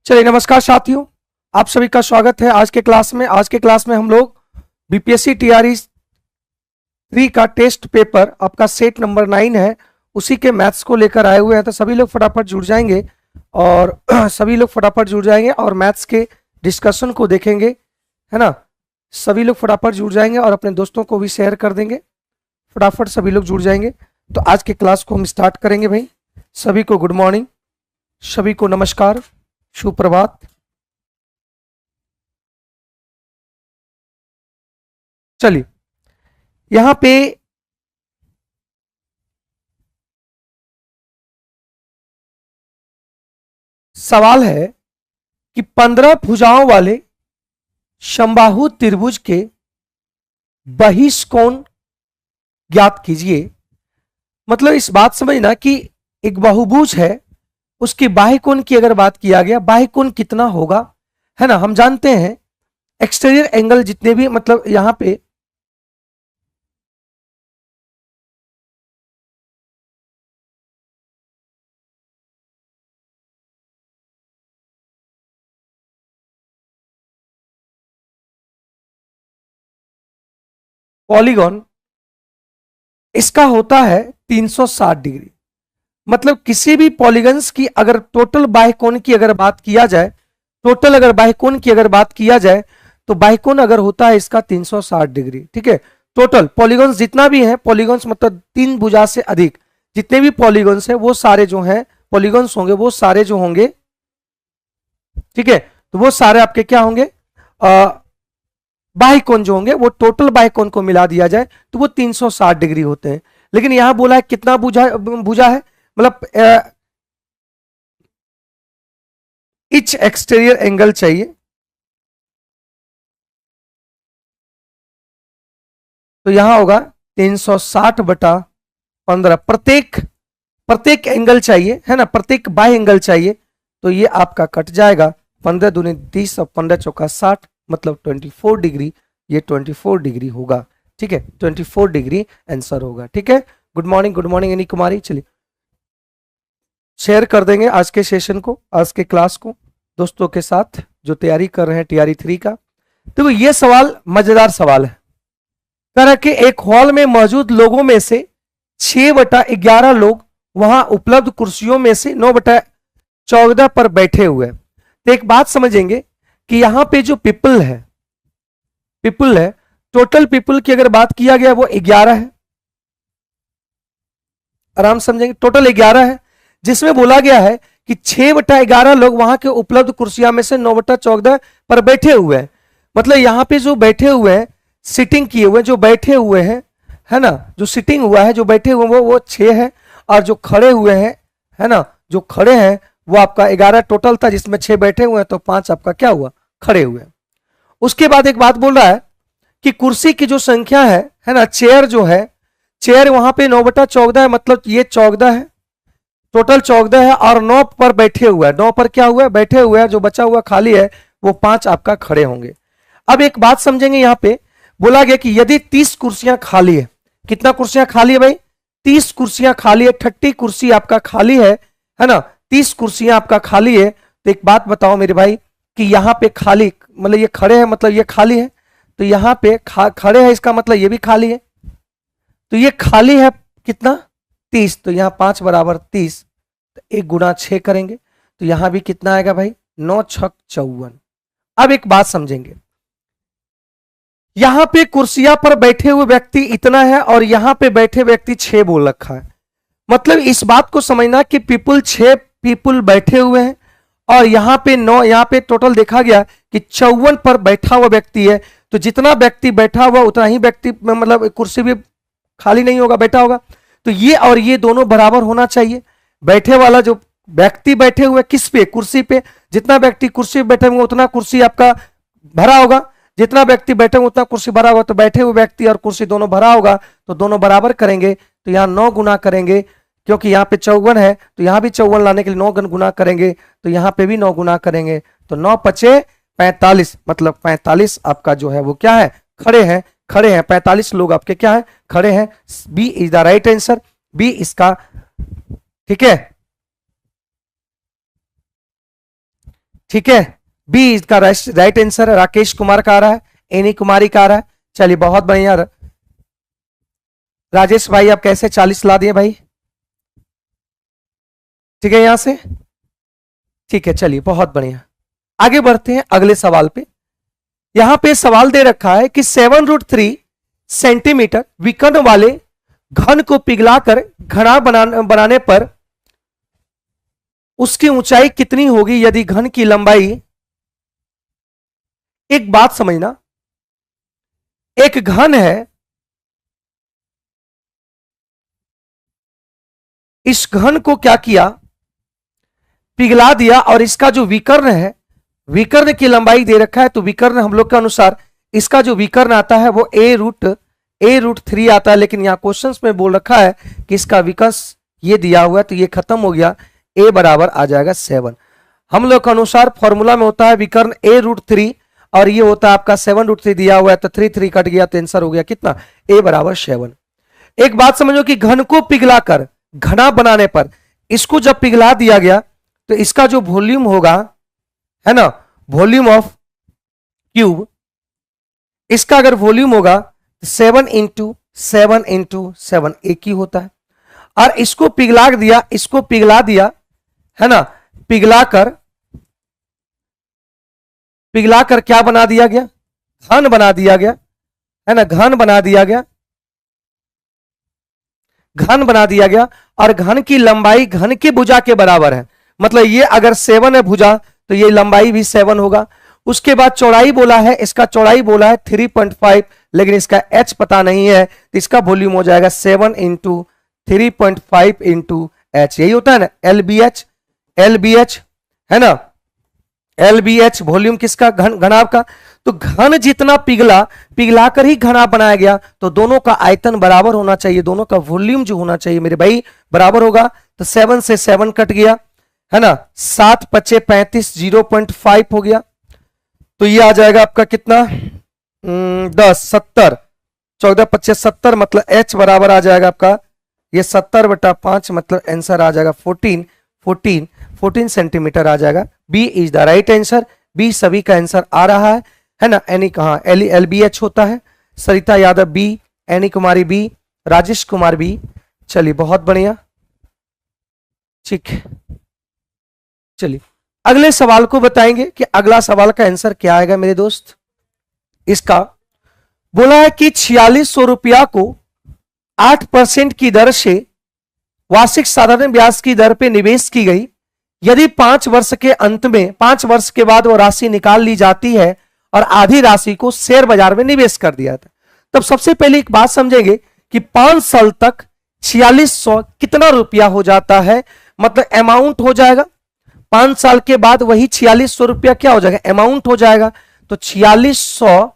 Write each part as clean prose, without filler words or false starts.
चलिए नमस्कार साथियों, आप सभी का स्वागत है आज के क्लास में। आज के क्लास में हम लोग बीपीएससी टीआरई 3 का टेस्ट पेपर आपका सेट नंबर 9 है, उसी के मैथ्स को लेकर आए हुए हैं। तो सभी लोग फटाफट जुड़ जाएंगे और और मैथ्स के डिस्कशन को देखेंगे, है ना। सभी लोग फटाफट जुड़ जाएंगे और अपने दोस्तों को भी शेयर कर देंगे। फटाफट सभी लोग जुड़ जाएंगे। तो आज के क्लास को हम स्टार्ट करेंगे भाई। सभी को गुड मॉर्निंग, सभी को नमस्कार, सुप्रभात। चलिए यहां पे सवाल है कि 15 भुजाओं वाले समबाहु त्रिभुज के बहिष्कोण ज्ञात कीजिए। मतलब इस बात समझना कि एक बहुभुज है, उसकी बाह्य कोण की अगर बात किया गया, बाह्य कोण कितना होगा, है ना। हम जानते हैं एक्सटीरियर एंगल जितने भी, मतलब यहां पे पॉलीगॉन इसका होता है 360 डिग्री। मतलब किसी भी पॉलीगन्स की अगर टोटल बाह्य कोण की अगर बात किया जाए, तो बाह्य कोण अगर होता है इसका 360 डिग्री। ठीक है, टोटल पॉलीगॉन्स जितना भी है, पॉलीगॉन्स मतलब 3 भुजा से अधिक जितने भी पॉलीगॉन्स है वो सारे जो है पॉलीगॉन्स होंगे, वो सारे जो होंगे, ठीक है, तो वो सारे आपके क्या होंगे, बाह्य कोण जो होंगे, वो टोटल बाह्य कोण को मिला दिया जाए तो वो 360 डिग्री होते हैं। लेकिन यहां बोला है कितना भुजा है, मतलब इच एक्सटीरियर एंगल चाहिए। तो यहां होगा 360/15। प्रत्येक एंगल चाहिए, है ना, प्रत्येक बाह्य एंगल चाहिए। तो ये आपका कट जाएगा 15 दूनी 30 और 15 चौका 60, मतलब 24 डिग्री। ये 24 डिग्री होगा। ठीक है, 24 डिग्री आंसर होगा। ठीक है, गुड मॉर्निंग एनी कुमारी। चलिए शेयर कर देंगे आज के सेशन को, आज के क्लास को दोस्तों के साथ जो तैयारी कर रहे हैं टीआरई 3 का। तो ये सवाल मजेदार सवाल है। तरह के एक हॉल में मौजूद लोगों में से 6/11 लोग वहां उपलब्ध कुर्सियों में से 9/14 पर बैठे हुए हैं। तो एक बात समझेंगे कि यहां पे जो पीपल है, टोटल पीपल की अगर बात किया गया वो 11 है। आराम समझेंगे, टोटल 11 है, जिसमें बोला गया है कि 6/11 लोग वहां के उपलब्ध कुर्सियां में से 9/14 पर बैठे हुए हैं। मतलब यहां पे जो बैठे हुए हैं, सिटिंग किए हुए जो बैठे हुए हैं, है ना, जो सिटिंग हुआ है, जो बैठे हुए वो 6 है, और जो खड़े हुए हैं, है ना, जो खड़े हैं वो आपका 11 टोटल था, जिसमें 6 बैठे हुए हैं, तो 5 आपका क्या हुआ, खड़े हुए। उसके बाद एक बात बोल रहा है कि कुर्सी की जो संख्या है ना, चेयर जो है, चेयर वहां पे 9/14 है, मतलब ये 14 है, टोटल 14 है, और 9 पर बैठे हुए हैं, 9 पर क्या हुआ है, बैठे हुए हैं, जो बचा हुआ खाली है वो 5 आपका खड़े होंगे। अब एक बात समझेंगे, यहां पे बोला गया कि यदि 30 कुर्सियां खाली है, कितना कुर्सियां खाली है भाई, 30 कुर्सियां खाली है, 30 कुर्सी आपका खाली है ना, 30 कुर्सियां आपका खाली है। तो एक बात बताओ मेरे भाई कि यहां पे खाली, मतलब ये खड़े हैं, मतलब ये खाली है, तो यहां पे खड़े हैं, इसका मतलब ये भी खाली है, तो ये खाली है कितना, 30। तो यहां 5 बराबर 30, तो 1 गुना 6 करेंगे, तो यहां भी कितना आएगा भाई, 9 छक 54। अब एक बात समझेंगे, यहां पे कुर्सियां पर बैठे हुए व्यक्ति इतना है, और यहां पे बैठे व्यक्ति 6 बोल रखा है। मतलब इस बात को समझना कि पीपल 6 पीपल बैठे हुए हैं, और यहां पे 9, यहां पे टोटल देखा गया कि 54 पर बैठा हुआ व्यक्ति है। तो जितना व्यक्ति बैठा हुआ उतना ही व्यक्ति, मतलब कुर्सी भी खाली नहीं होगा, बैठा होगा। तो ये और ये दोनों बराबर होना चाहिए। बैठे वाला जो व्यक्ति बैठे हुए किस पे, कुर्सी पे, जितना व्यक्ति कुर्सी पे बैठे होंगे उतना कुर्सी आपका भरा होगा, जितना व्यक्ति बैठे होंगे उतना कुर्सी भरा होगा। तो बैठे हुए व्यक्ति और कुर्सी दोनों भरा होगा, तो दोनों बराबर करेंगे। तो यहाँ 9 गुना करेंगे, क्योंकि यहाँ पे 54 है, तो यहाँ भी 54 लाने के लिए 9 गुना करेंगे, तो यहाँ पे भी 9 गुना करेंगे। तो 9 पचे 45, मतलब 45 आपका जो है वो क्या है, खड़े हैं। 45 लोग आपके क्या है, खड़े हैं। B is the right answer, B इसका, ठीक है। ठीक है, बी इसका राइट आंसर है। राकेश कुमार का आ रहा है, एनी कुमारी का आ रहा है। चलिए बहुत बढ़िया। राजेश भाई आप कैसे 40 ला दिए भाई? ठीक है यहां से, ठीक है चलिए बहुत बढ़िया। आगे बढ़ते हैं अगले सवाल पे। यहां पे सवाल दे रखा है कि 7√3 सेंटीमीटर विकर्ण वाले घन को पिघलाकर घड़ा बनाने पर उसकी ऊंचाई कितनी होगी यदि घन की लंबाई, एक बात समझना, एक घन है, इस घन को क्या किया, पिघला दिया, और इसका जो विकर्ण है, विकर्ण की लंबाई दे रखा है, तो विकर्ण हम लोग के अनुसार इसका जो विकर्ण आता है वो a√3 आता है, लेकिन यहां क्वेश्चंस में बोल रखा है कि इसका विकर्ण ये दिया हुआ है, तो ये खत्म हो गया, a बराबर आ जाएगा 7। हम लोग के अनुसार फॉर्मूला में होता है विकर्ण a√3 और ये होता है आपका 7√3 दिया हुआ है, तो 3 कट गया, तो आंसर हो गया कितना, a बराबर 7। एक बात समझो कि घन को पिघलाकर घना बनाने पर, इसको जब पिघला दिया गया तो इसका जो वॉल्यूम होगा, है ना, वॉल्यूम ऑफ क्यूब, इसका अगर वॉल्यूम होगा 7 × 7 × 7 एक ही होता है। और इसको पिघला दिया, इसको पिघला दिया, है ना, पिघलाकर क्या बना दिया गया, घन बना दिया गया, है ना, घन बना दिया गया, घन बना दिया गया। और घन की लंबाई घन की भुजा के बराबर है, मतलब ये अगर 7 है भुजा तो ये लंबाई भी 7 होगा। उसके बाद चौड़ाई बोला है, इसका चौड़ाई बोला है 3.5, लेकिन इसका h पता नहीं है, तो इसका वॉल्यूम हो जाएगा 7 × 3.5 × h, यही होता है ना LBH, है ना, LBH वॉल्यूम किसका, घनाभ का। तो घन जितना पिघला कर ही घना बनाया गया, तो दोनों का आयतन बराबर होना चाहिए, दोनों का वॉल्यूम जो होना चाहिए मेरे भाई बराबर होगा। तो 7 से 7 कट गया, है ना, 7 × 5 = 35, 0.5 हो गया, तो ये आ जाएगा आपका कितना, 10, 70, 14 × 5 = 70, मतलब h बराबर आ जाएगा आपका ये 70/5, मतलब आंसर आ जाएगा 14 सेंटीमीटर आ जाएगा। B is the right answer, B सभी का आंसर आ रहा है ना। एनी कहा LBH होता है, सरिता यादव बी, एनी कुमारी बी, राजेश कुमार बी। चलिए बहुत बढ़िया, ठीक है। चलिए अगले सवाल को बताएंगे कि अगला सवाल का आंसर क्या आएगा मेरे दोस्त। इसका बोला है कि 4600 रुपया को 8% की दर से वार्षिक साधारण ब्याज की दर पे निवेश की गई, यदि 5 वर्ष के अंत में 5 वर्ष के बाद वो राशि निकाल ली जाती है और आधी राशि को शेयर बाजार में निवेश कर दिया था, तब सबसे पहले एक बात समझेंगे कि 5 साल तक 4600 कितना रुपया हो जाता है, मतलब अमाउंट हो जाएगा। 5 साल के बाद वही 4600 रुपया क्या हो जाएगा, अमाउंट हो जाएगा। तो 4600,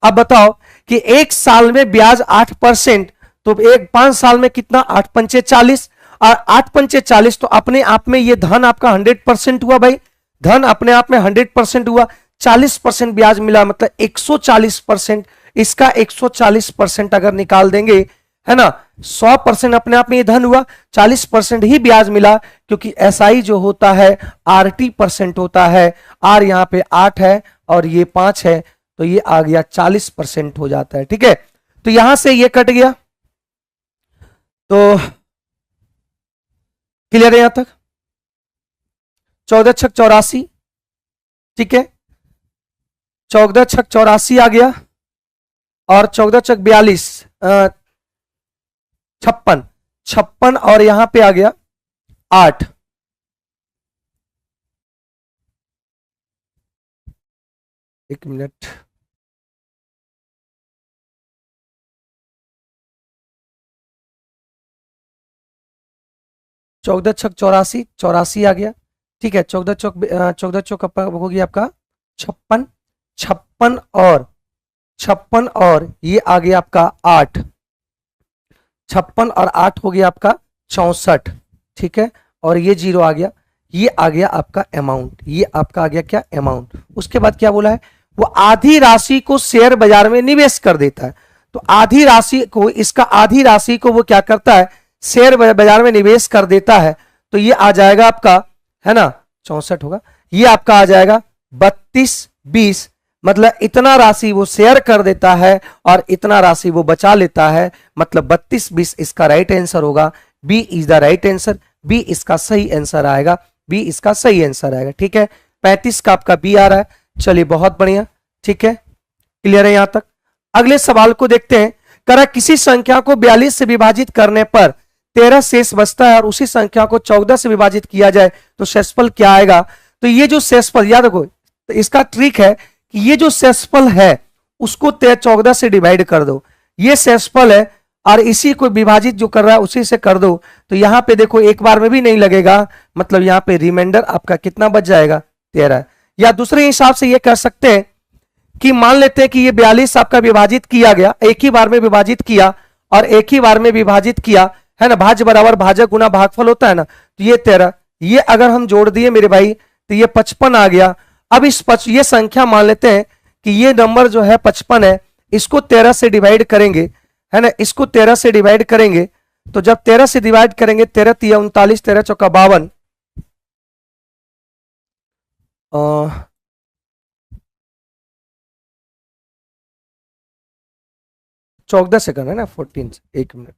अब बताओ कि एक साल में ब्याज 8%, तो 5 साल में कितना, 8 × 5 = 40, और 8 × 5 = 40, तो अपने आप में ये धन आपका 100% हुआ भाई, धन अपने आप में 100% हुआ। 40% ब्याज मिला, मतलब 140%, इसका 140% अगर निकाल देंगे, है ना, 100% अपने आप में ये धन हुआ, 40% ही ब्याज मिला, क्योंकि SI जो होता है RT% होता है। R यहां पे 8 है और ये 5 है, तो ये आ गया 40% हो जाता है, ठीक है। तो यहां से ये कट गया, तो क्लियर है यहां तक। 14 × 6 = 84, ठीक है, 14 × 6 = 84 आ गया, और 14 × 6 = 42, 56, और यहां पे आ गया 8। एक मिनट, चौदह 6 = 84, 84 आ गया, ठीक है। 14 चौक हो गया आपका 56, 56 और ये आ गया आपका 8, 56 और 8 हो गया आपका 64, ठीक है। और ये 0 आ गया, ये आ गया आपका अमाउंट, ये आपका आ गया क्या, अमाउंट। उसके बाद क्या बोला है, वो आधी राशि को शेयर बाजार में निवेश कर देता है। तो आधी राशि को, इसका आधी राशि को वो क्या करता है, शेयर बाजार में निवेश कर देता है। तो ये आ जाएगा आपका, है ना, 64 होगा। ये आपका आ जाएगा 32-20, मतलब इतना राशि वो शेयर कर देता है और इतना राशि वो बचा लेता है, मतलब 32-20 इसका राइट आंसर होगा। B is the right answer, B इसका सही आंसर आएगा, बी इसका सही आंसर आएगा। ठीक है, 35 का आपका बी आ रहा है। चलिए बहुत बढ़िया, ठीक है, क्लियर है यहां तक। अगले सवाल को देखते हैं। करा किसी संख्या को 42 से विभाजित करने पर 13 शेष बचता है और उसी संख्या को 14 से विभाजित किया जाए तो शेषफल क्या आएगा। तो ये जो शेषफल, याद रखो, तो इसका ट्रिक है कि ये जो शेषफल है उसको 14 से डिवाइड कर दो, ये शेषफल है और इसी को विभाजित जो कर रहा है उसी से कर दो। तो यहां पे देखो एक बार में भी नहीं लगेगा, मतलब यहां पे रिमाइंडर आपका कितना बच जाएगा, 13। या दूसरे हिसाब से ये कर सकते हैं कि मान लेते हैं कि ये 42 आपका विभाजित किया गया, एक ही बार में विभाजित किया और एक ही बार में विभाजित किया है ना, भाज्य बराबर भाजक गुना भागफल होता है ना, तो ये 13, ये अगर हम जोड़ दिए मेरे भाई तो ये 55 आ गया। अब ये संख्या मान लेते हैं कि ये नंबर जो है 55 है, इसको 13 से डिवाइड करेंगे, है ना, इसको 13 से डिवाइड करेंगे। तो जब 13 से डिवाइड करेंगे, 13 तिया 39, 13 चौका 52, 14 से करना है ना, 14 से, एक मिनट,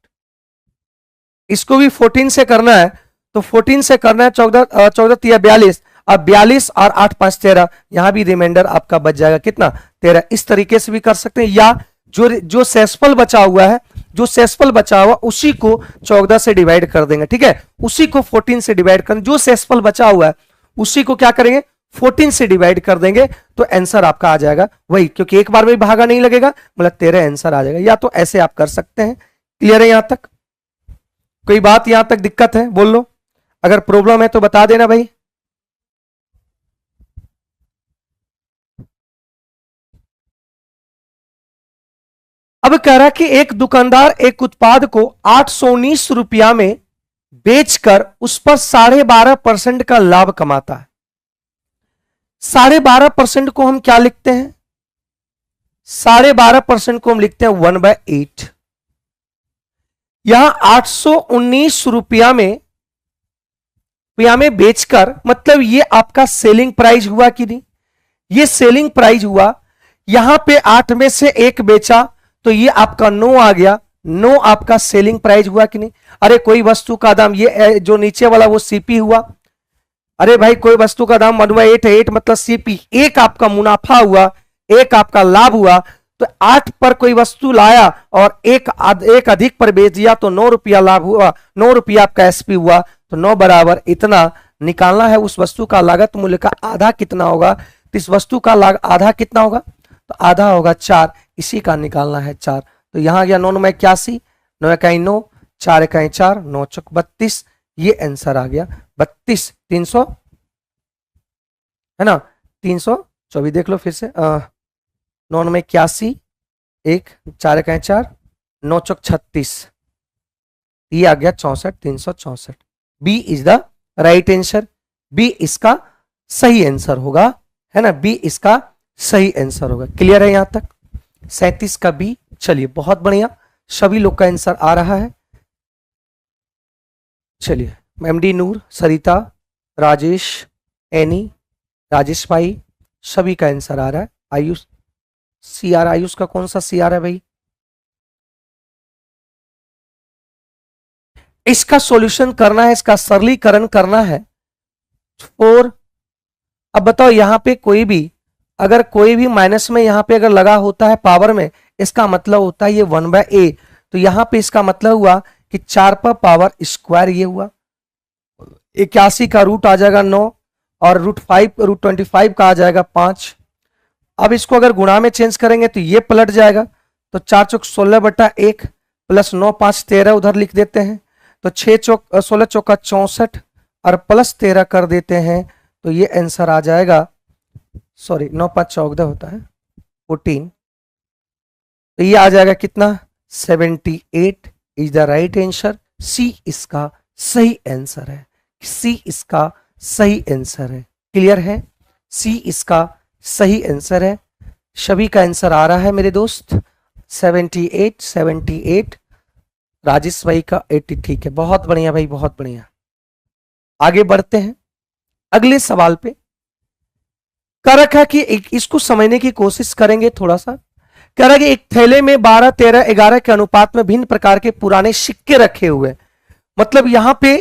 इसको भी 14 से करना है, तो 14 से करना है, 14 तिया 42, अब 42 और 8 5 13, यहां भी रिमाइंडर आपका बच जाएगा कितना, 13। इस तरीके से भी कर सकते हैं, या जो शेषफल बचा हुआ है, जो शेषफल बचा हुआ उसी को 14 से डिवाइड कर देंगे। ठीक है, उसी को 14 से डिवाइड कर, जो शेषफल बचा हुआ है उसी को क्या करेंगे, 14 से डिवाइड कर देंगे, तो आंसर आपका आ जाएगा वही, क्योंकि एक बार में भागा नहीं लगेगा, मतलब 13 आंसर आ जाएगा। या तो ऐसे आप कर सकते हैं। क्लियर है यहां तक? कोई बात यहां तक दिक्कत है बोल लो, अगर प्रॉब्लम है तो बता देना भाई। अब कह रहा कि एक दुकानदार एक उत्पाद को 819 रुपया में बेचकर उस पर 12.5% का लाभ कमाता है। 12.5% को हम क्या लिखते हैं, 12.5% को हम लिखते हैं 1/8। यहां 819 रुपया में बेचकर, मतलब ये आपका सेलिंग प्राइस हुआ कि नहीं, ये सेलिंग प्राइस हुआ। यहां पे 8 में से एक बेचा तो ये आपका 9 आ गया, 9 आपका सेलिंग प्राइस हुआ कि नहीं। अरे कोई वस्तु का दाम, ये जो नीचे वाला वो सीपी हुआ, अरे भाई कोई वस्तु का दाम 1/8 है, 8 मतलब सीपी, एक आपका मुनाफा हुआ, एक आपका लाभ हुआ। तो 8 पर कोई वस्तु लाया और एक अधिक पर बेच दिया तो 9 रुपया लाभ हुआ, 9 रुपया आपका एसपी हुआ, तो 9 बराबर इतना निकालना है। उस वस्तु का लागत मूल्य का आधा कितना होगा, तो इस वस्तु का आधा कितना होगा, तो आधा होगा 4, इसी का निकालना है 4। तो यहां गया 9 9 81, 9 इकाई 9, 4 इकाई 4, 9 चौक 32, ये आंसर आ गया 32। 300 है ना, 324 देख लो फिर से, 9 9 81, 1 4 इकाई 4, 9 चौक 36, ये आ गया 64, 364। B is the right answer, B इसका सही आंसर होगा, है ना, बी इसका सही आंसर होगा। क्लियर है यहां तक? 37 का बी। चलिए बहुत बढ़िया, सभी लोग का आंसर आ रहा है। चलिए एमडी नूर, सरिता, राजेश, एनी, राजेश भाई, सभी का आंसर आ रहा है। आयुष, सीआर, आयुष का कौन सा सीआर है भाई? इसका सॉल्यूशन करना है, इसका सरलीकरण करना है 4। अब बताओ यहां पे कोई भी, अगर कोई भी माइनस में यहां पे अगर लगा होता है पावर में, इसका मतलब होता है ये 1/a। तो यहां पे इसका मतलब हुआ कि 4 पर पावर स्क्वायर ये हुआ, 81 का रूट आ जाएगा 9 और रूट 25 का आ जाएगा 5। अब इसको अगर गुणा में चेंज करेंगे तो ये पलट जाएगा, तो 4 चौक 16/1 प्लस 9 5 13 उधर लिख देते हैं, तो 6 चौक 16 चौका 64 और प्लस 13 कर देते हैं, तो ये आंसर आ जाएगा, सॉरी 9 5 14 होता है 14, तो ये आ जाएगा कितना, 78 इज द राइट आंसर। सी इसका सही आंसर है, सी इसका सही आंसर है। क्लियर है? सी इसका सही आंसर है। सभी का आंसर आ रहा है मेरे दोस्त, 78 राजेश भाई का 80। ठीक है, बहुत बढ़िया भाई, बहुत बढ़िया। आगे बढ़ते हैं अगले सवाल पे कह रखा है कि इसको समझने की कोशिश करेंगे थोड़ा सा। कह रहा है कि एक थैले में 12, 13, 11 के अनुपात में भिन्न प्रकार के पुराने सिक्के रखे हुए, मतलब यहां पे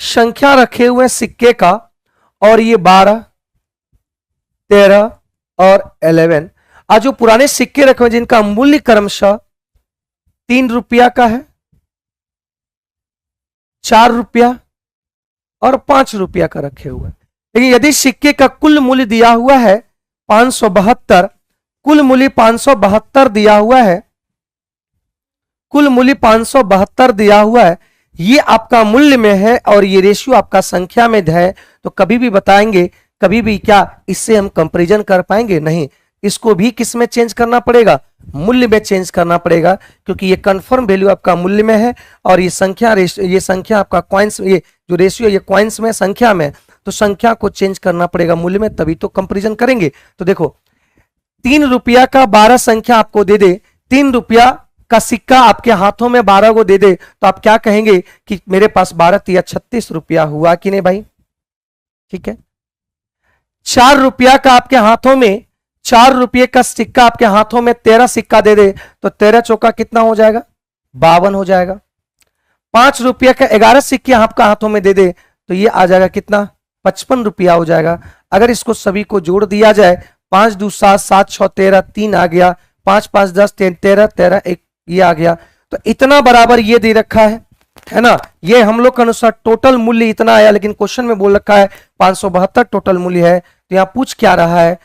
संख्या रखे हुए सिक्के का, और ये 12, 13 और 11, आज जो पुराने सिक्के रखे हुए जिनका मूल्य क्रमशः 3 रुपया का है, 4 रुपया और 5 रुपया का रखे हुए। लेकिन यदि सिक्के का कुल मूल्य दिया हुआ है 572, कुल मूल्य 572 दिया हुआ है, कुल मूल्य 572 दिया हुआ है, ये आपका मूल्य में है और ये रेशियो आपका संख्या में है, तो कभी भी बताएंगे, कभी भी क्या इससे हम कंपैरिजन कर पाएंगे? नहीं, इसको भी किस में चेंज करना पड़ेगा? मूल्य में चेंज करना पड़ेगा, क्योंकि ये कंफर्म वैल्यू आपका मूल्य में है और ये संख्या आपका कॉइन्स, ये जो रेशियो ये कॉइन्स में संख्या में, तो संख्या को चेंज करना पड़ेगा मूल्य में, तभी तो कंपैरिजन करेंगे। तो देखो 3 रुपया का 12 संख्या आपको दे दे, 3 रुपया का सिक्का आपके हाथों में 12 को दे दे, तो आप क्या कहेंगे कि मेरे पास 12 या 36 रुपया हुआ कि नहीं भाई? ठीक है। 4 रुपया का आपके हाथों में, 4 रुपये का सिक्का आपके हाथों में 13 सिक्का दे दे, तो 13 चौका कितना हो जाएगा? 52 हो जाएगा। 5 रुपया का 11 सिक्के आपका हाथों में दे दे, तो ये आ जाएगा कितना? 55 रुपया हो जाएगा। अगर इसको सभी को जोड़ दिया जाए, 5 दूनी 7, 7 6 13, 3 आ गया, 5 5 10 13, 13 1 ये आ गया, तो इतना बराबर ये दे रखा है ना। ये हम लोग के अनुसार टोटल मूल्य इतना आया, लेकिन क्वेश्चन में बोल रखा है 572 टोटल मूल्य है। तो यहां पूछ क्या रहा है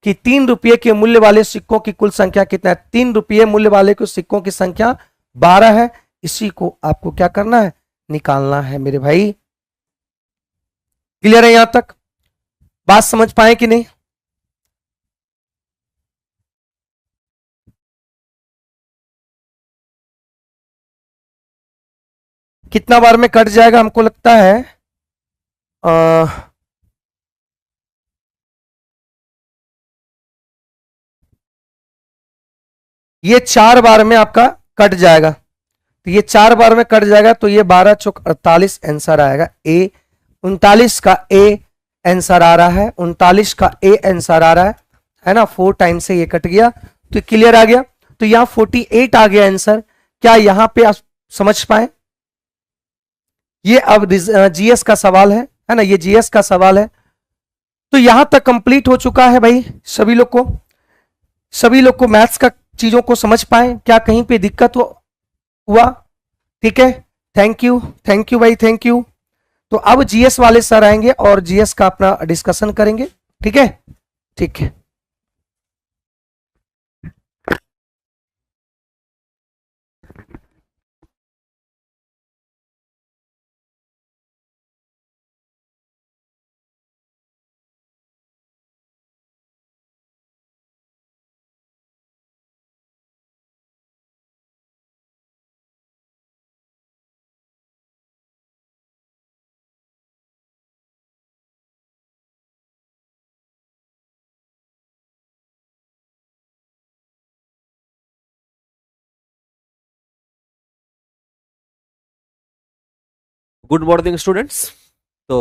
कि 3 रुपये के मूल्य वाले सिक्कों की कुल संख्या कितना है? 3 रुपये मूल्य वाले के सिक्कों की संख्या 12 है। इसी को आपको क्या करना है? निकालना है मेरे भाई। क्लियर है? यहां तक बात समझ पाए कि नहीं? कितना बार में कट जाएगा हमको लगता है? ये 4 बार में आपका कट जाएगा, तो ये 4 बार में कट जाएगा, तो ये 12 चौक 48 आंसर आएगा। ए 39 का ए आंसर आ रहा है, 39 का ए आंसर आ रहा है ना। 4 टाइम से ये कट गया, तो क्लियर आ गया। तो यहां 48 आ गया आंसर। क्या यहां पे आप समझ पाए? ये अब जीएस का सवाल है ना, ये जीएस का सवाल है। तो यहां तक कंप्लीट हो चुका है भाई। सभी लोग को मैथ्स का चीजों को समझ पाए? क्या कहीं पे दिक्कत हुआ? ठीक है, थैंक यू भाई, थैंक यू। तो अब जीएस वाले सर आएंगे और जीएस का अपना डिस्कशन करेंगे। ठीक है, ठीक है। Good morning students. तो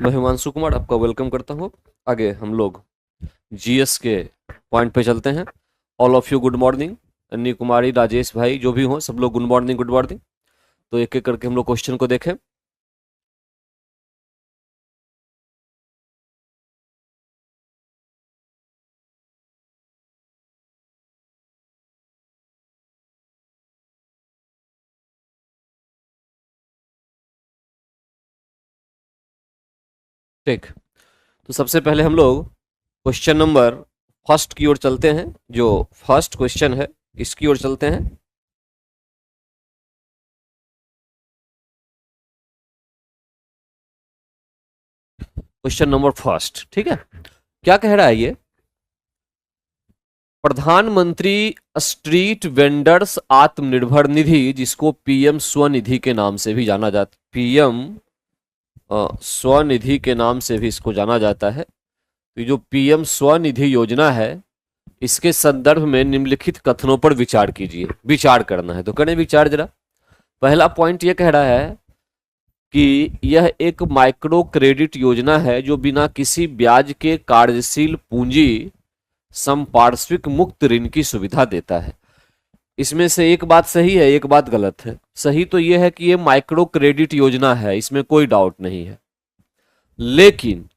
मैं हिमांशु कुमार आपका वेलकम करता हूँ। आगे हम लोग जीएस के पॉइंट पे चलते हैं। All of you good morning. अन्नी कुमारी, राजेश भाई, जो भी हो सब लोग गुड मॉर्निंग, गुड मॉर्निंग। तो एक एक करके हम लोग क्वेश्चन को देखें। ठीक, तो सबसे पहले हम लोग क्वेश्चन नंबर फर्स्ट की ओर चलते हैं। जो फर्स्ट क्वेश्चन है इसकी ओर चलते हैं। क्वेश्चन नंबर फर्स्ट, ठीक है। क्या कह रहा है ये? प्रधानमंत्री स्ट्रीट वेंडर्स आत्मनिर्भर निधि, जिसको पीएम स्वनिधि के नाम से भी जाना जाता, पीएम स्वनिधि के नाम से भी इसको जाना जाता है। तो जो पीएम स्वनिधि योजना है, इसके संदर्भ में निम्नलिखित कथनों पर विचार कीजिए। विचार करना है तो करें विचार जरा। पहला पॉइंट ये कह रहा है कि यह एक माइक्रो क्रेडिट योजना है जो बिना किसी ब्याज के कार्यशील पूंजी संपार्श्विक मुक्त ऋण की सुविधा देता है। इसमें से एक बात सही है, एक बात गलत है। सही तो यह है कि यह माइक्रो क्रेडिट योजना है, इसमें कोई डाउट नहीं है, लेकिन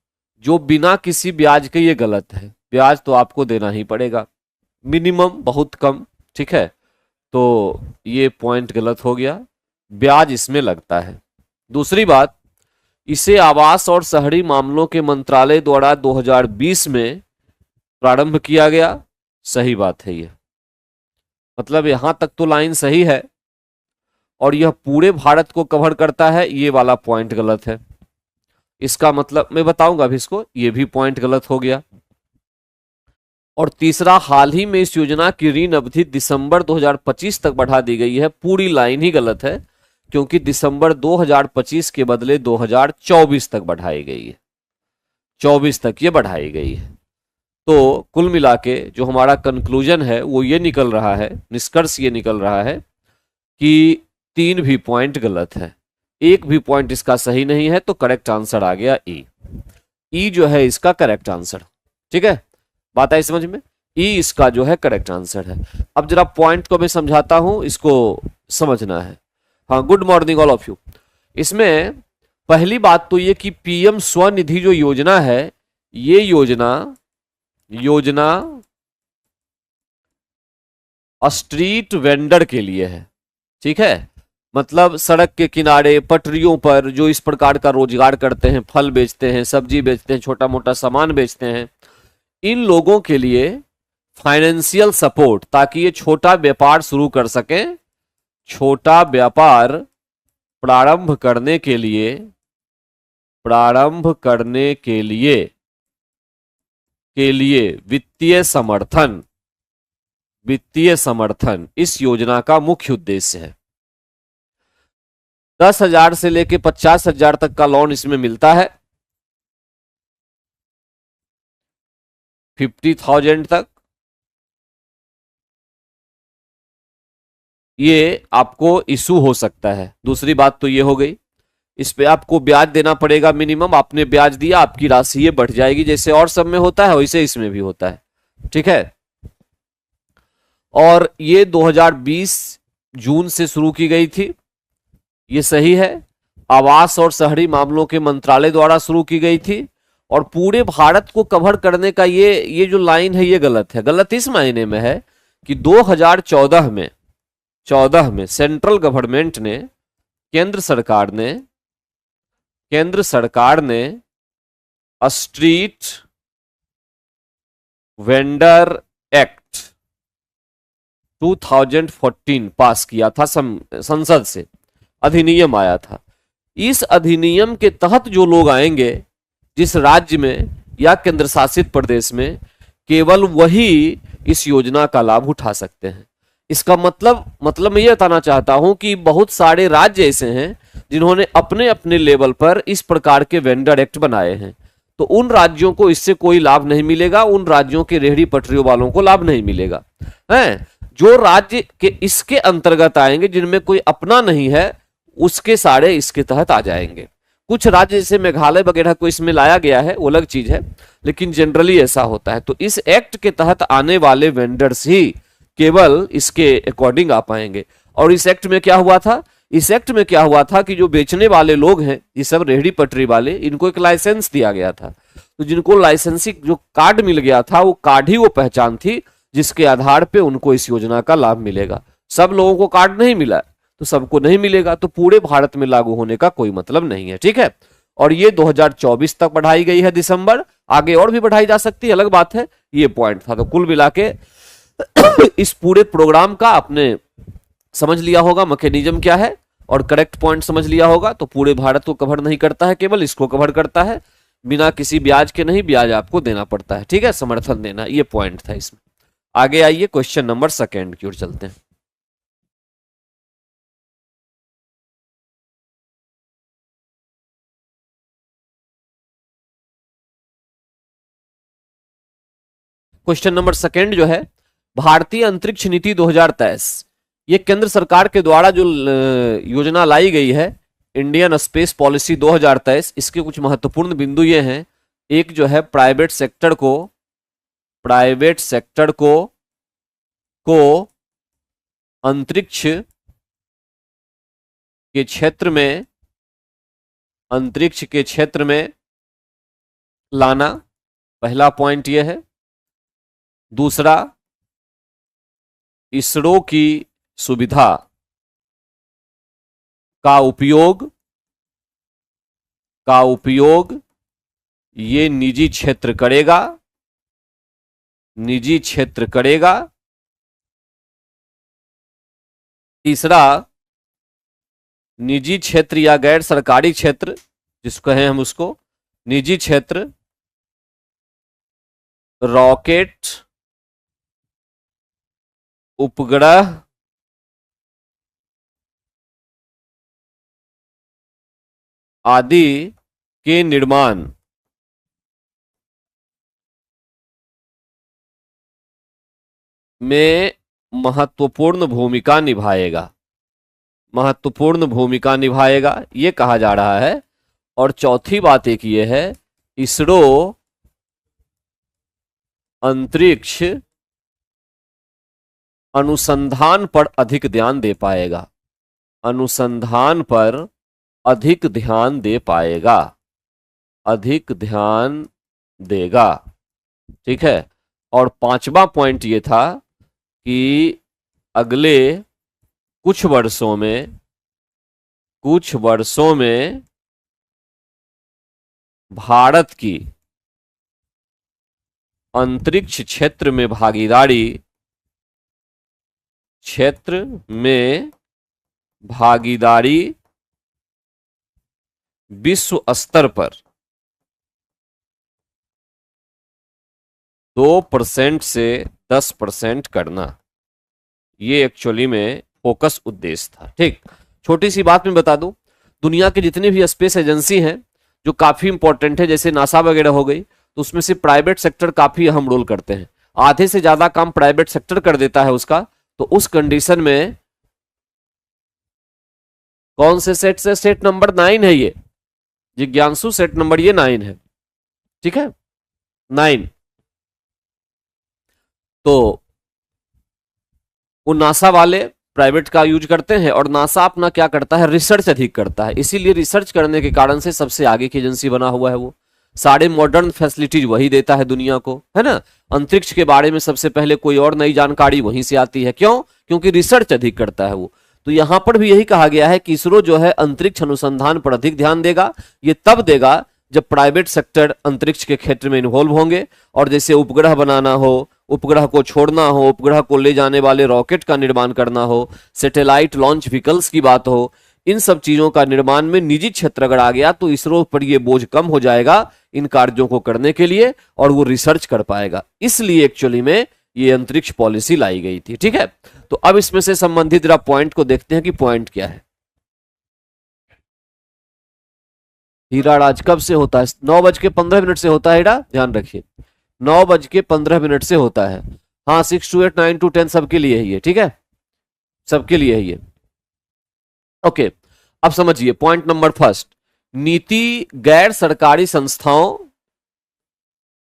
जो बिना किसी ब्याज के, ये गलत है। ब्याज तो आपको देना ही पड़ेगा, मिनिमम, बहुत कम, ठीक है। तो ये पॉइंट गलत हो गया, ब्याज इसमें लगता है। दूसरी बात, इसे आवास और शहरी मामलों के मंत्रालय द्वारा 2020 में प्रारंभ किया गया। सही बात है ये, मतलब यहां तक तो लाइन सही है, और यह पूरे भारत को कवर करता है, ये वाला पॉइंट गलत है। इसका मतलब मैं बताऊंगा अभी इसको, ये भी पॉइंट गलत हो गया। और तीसरा, हाल ही में इस योजना की ऋण अवधि दिसंबर 2025 तक बढ़ा दी गई है। पूरी लाइन ही गलत है, क्योंकि दिसंबर 2025 के बदले 2024 तक बढ़ाई गई है, 24 तक ये बढ़ाई गई है। तो कुल मिला के जो हमारा कंक्लूजन है वो ये निकल रहा है, निष्कर्ष ये निकल रहा है कि 3 भी पॉइंट गलत है, एक भी पॉइंट इसका सही नहीं है। तो करेक्ट आंसर आ गया ई जो है इसका करेक्ट आंसर। ठीक है, बात आई समझ में? ई इसका जो है करेक्ट आंसर है। अब जरा पॉइंट को मैं समझाता हूं, इसको समझना है। हाँ, good morning all of you. इसमें पहली बात तो ये कि पीएम स्वनिधि जो योजना है, ये योजना स्ट्रीट वेंडर के लिए है। ठीक है, मतलब सड़क के किनारे, पटरियों पर जो इस प्रकार का रोजगार करते हैं, फल बेचते हैं, सब्जी बेचते हैं, छोटा मोटा सामान बेचते हैं, इन लोगों के लिए फाइनेंशियल सपोर्ट, ताकि ये छोटा व्यापार शुरू कर सकें। छोटा व्यापार प्रारंभ करने के लिए वित्तीय समर्थन इस योजना का मुख्य उद्देश्य है। 10,000 से लेके 50,000 तक का लोन इसमें मिलता है, 50,000 तक ये आपको इशू हो सकता है। दूसरी बात तो ये हो गई, इस पे आपको ब्याज देना पड़ेगा मिनिमम। आपने ब्याज दिया, आपकी राशि ये बढ़ जाएगी, जैसे और सब में होता है वैसे इसमें भी होता है। ठीक है, और ये 2020 जून से शुरू की गई थी, ये सही है। आवास और शहरी मामलों के मंत्रालय द्वारा शुरू की गई थी, और पूरे भारत को कवर करने का ये जो लाइन है ये गलत है। गलत इस मायने में है कि 2014 में सेंट्रल गवर्नमेंट ने, केंद्र सरकार ने स्ट्रीट वेंडर एक्ट 2014 पास किया था, संसद से अधिनियम आया था। इस अधिनियम के तहत जो लोग आएंगे जिस राज्य में या केंद्र शासित प्रदेश में, केवल वही इस योजना का लाभ उठा सकते हैं। इसका मतलब मैं ये बताना चाहता हूं कि बहुत सारे राज्य ऐसे हैं जिन्होंने अपने अपने लेवल पर इस प्रकार के वेंडर एक्ट बनाए हैं, तो उन राज्यों को इससे कोई लाभ नहीं मिलेगा, उन राज्यों के रेहड़ी पटरियों वालों को लाभ नहीं मिलेगा। हैं, जो राज्य के इसके अंतर्गत आएंगे, जिनमें कोई अपना नहीं है, उसके सारे इसके तहत आ जाएंगे। कुछ राज्य जैसे मेघालय वगैरह को इसमें लाया गया है, वो अलग चीज है, लेकिन जनरली ऐसा होता है। तो इस एक्ट के तहत आने वाले वेंडर्स ही केवल इसके अकॉर्डिंग आ पाएंगे। और इस एक्ट में क्या हुआ था कि जो बेचने वाले लोग हैं, ये सब रेहड़ी पटरी वाले, इनको एक लाइसेंस दिया गया था। तो जिनको लाइसेंसिंग जो कार्ड मिल गया था, वो कार्ड ही वो पहचान थी जिसके आधार पे उनको इस योजना का लाभ मिलेगा। सब लोगों को कार्ड नहीं मिला तो सबको नहीं मिलेगा, तो पूरे भारत में लागू होने का कोई मतलब नहीं है। ठीक है, और ये 2024 तक बढ़ाई गई है दिसंबर, आगे और भी बढ़ाई जा सकती है, अलग बात है। ये पॉइंट था। तो कुल मिला के इस पूरे प्रोग्राम का आपने समझ लिया होगा मैकेनिज्म क्या है, और करेक्ट पॉइंट समझ लिया होगा। तो पूरे भारत को कवर नहीं करता है, केवल इसको कवर करता है, बिना किसी ब्याज के नहीं, ब्याज आपको देना पड़ता है। ठीक है, समर्थन देना, ये पॉइंट था इसमें। आगे आइए क्वेश्चन नंबर 2 की ओर चलते हैं। क्वेश्चन नंबर 2 जो है, भारतीय अंतरिक्ष नीति 2023, ये केंद्र सरकार के द्वारा जो योजना लाई गई है, इंडियन स्पेस पॉलिसी 2023, इसके कुछ महत्वपूर्ण बिंदु ये हैं। एक जो है प्राइवेट सेक्टर को अंतरिक्ष के क्षेत्र में लाना, पहला पॉइंट यह है। दूसरा, इसरो की सुविधा का उपयोग ये निजी क्षेत्र करेगा। तीसरा, निजी क्षेत्र या गैर सरकारी क्षेत्र जिसको कहें हम उसको निजी क्षेत्र रॉकेट, उपग्रह आदि के निर्माण में महत्वपूर्ण भूमिका निभाएगा, ये कहा जा रहा है। और चौथी बात एक ये है, इसरो अंतरिक्ष अनुसंधान पर अधिक ध्यान दे पाएगा, अधिक ध्यान देगा। ठीक है। और पांचवा पॉइंट ये था कि अगले कुछ वर्षों में भारत की अंतरिक्ष क्षेत्र में भागीदारी विश्व स्तर पर 2% से 10% करना, ये एक्चुअली में फोकस उद्देश्य था। ठीक, छोटी सी बात मैं बता दूं, दुनिया के जितने भी स्पेस एजेंसी हैं जो काफी इंपॉर्टेंट है, जैसे नासा वगैरह हो गई, तो उसमें से प्राइवेट सेक्टर काफी अहम रोल करते हैं। आधे से ज्यादा काम प्राइवेट सेक्टर कर देता है उसका। तो उस कंडीशन में कौन से सेट से, सेट नंबर 9 है ये जिज्ञांसु, सेट नंबर ये 9 है। ठीक है, 9। तो वो नासा वाले प्राइवेट का यूज करते हैं, और नासा अपना क्या करता है, रिसर्च अधिक करता है। इसीलिए रिसर्च करने के कारण से सबसे आगे की एजेंसी बना हुआ है वो। सारे मॉडर्न फैसिलिटीज वही देता है दुनिया को, है ना। अंतरिक्ष के बारे में सबसे पहले कोई और नई जानकारी वहीं से आती है। क्यों? क्योंकि रिसर्च अधिक करता है वो। तो यहां पर भी यही कहा गया है कि इसरो जो है अंतरिक्ष अनुसंधान पर अधिक ध्यान देगा। ये तब देगा जब प्राइवेट सेक्टर अंतरिक्ष के क्षेत्र में इन्वॉल्व होंगे, और जैसे उपग्रह बनाना हो, उपग्रह को छोड़ना हो, उपग्रह को ले जाने वाले रॉकेट का निर्माण करना हो, सैटेलाइट लॉन्च व्हीकल्स की बात हो, इन सब चीजों का निर्माण में निजी क्षेत्र अगर आ गया तो इसरो पर यह बोझ कम हो जाएगा इन कार्यों को करने के लिए, और वो रिसर्च कर पाएगा। इसलिए एक्चुअली में ये अंतरिक्ष पॉलिसी लाई गई थी। ठीक है, तो अब इसमें से संबंधित जरा पॉइंट को देखते हैं कि पॉइंट क्या है। हीरा आज कब से होता है? 9:15 से होता है हीरा, ध्यान रखिए 9:15 से होता है। हाँ, 6 to 8, 9 to 10 सबके लिए है ये। ठीक है, सबके लिए है ये। ओके, अब समझिए पॉइंट नंबर फर्स्ट, नीति गैर सरकारी संस्थाओं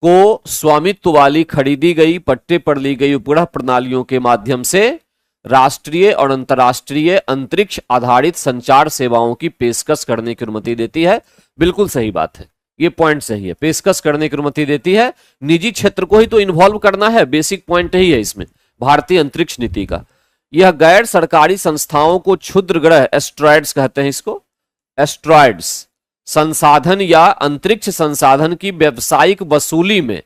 को स्वामित्व वाली खरीदी गई, पट्टे पर ली गई उपग्रह प्रणालियों के माध्यम से राष्ट्रीय और अंतर्राष्ट्रीय अंतरिक्ष आधारित संचार सेवाओं की पेशकश करने की अनुमति देती है। बिल्कुल सही बात है, ये पॉइंट सही है, पेशकश करने की अनुमति देती है। निजी क्षेत्र को ही तो इन्वॉल्व करना है, बेसिक पॉइंट यही है इसमें भारतीय अंतरिक्ष नीति का। यह गैर सरकारी संस्थाओं को क्षुद्र ग्रह, एस्ट्रॉयड्स कहते हैं इसको, एस्ट्रॉयड्स संसाधन या अंतरिक्ष संसाधन की व्यावसायिक वसूली में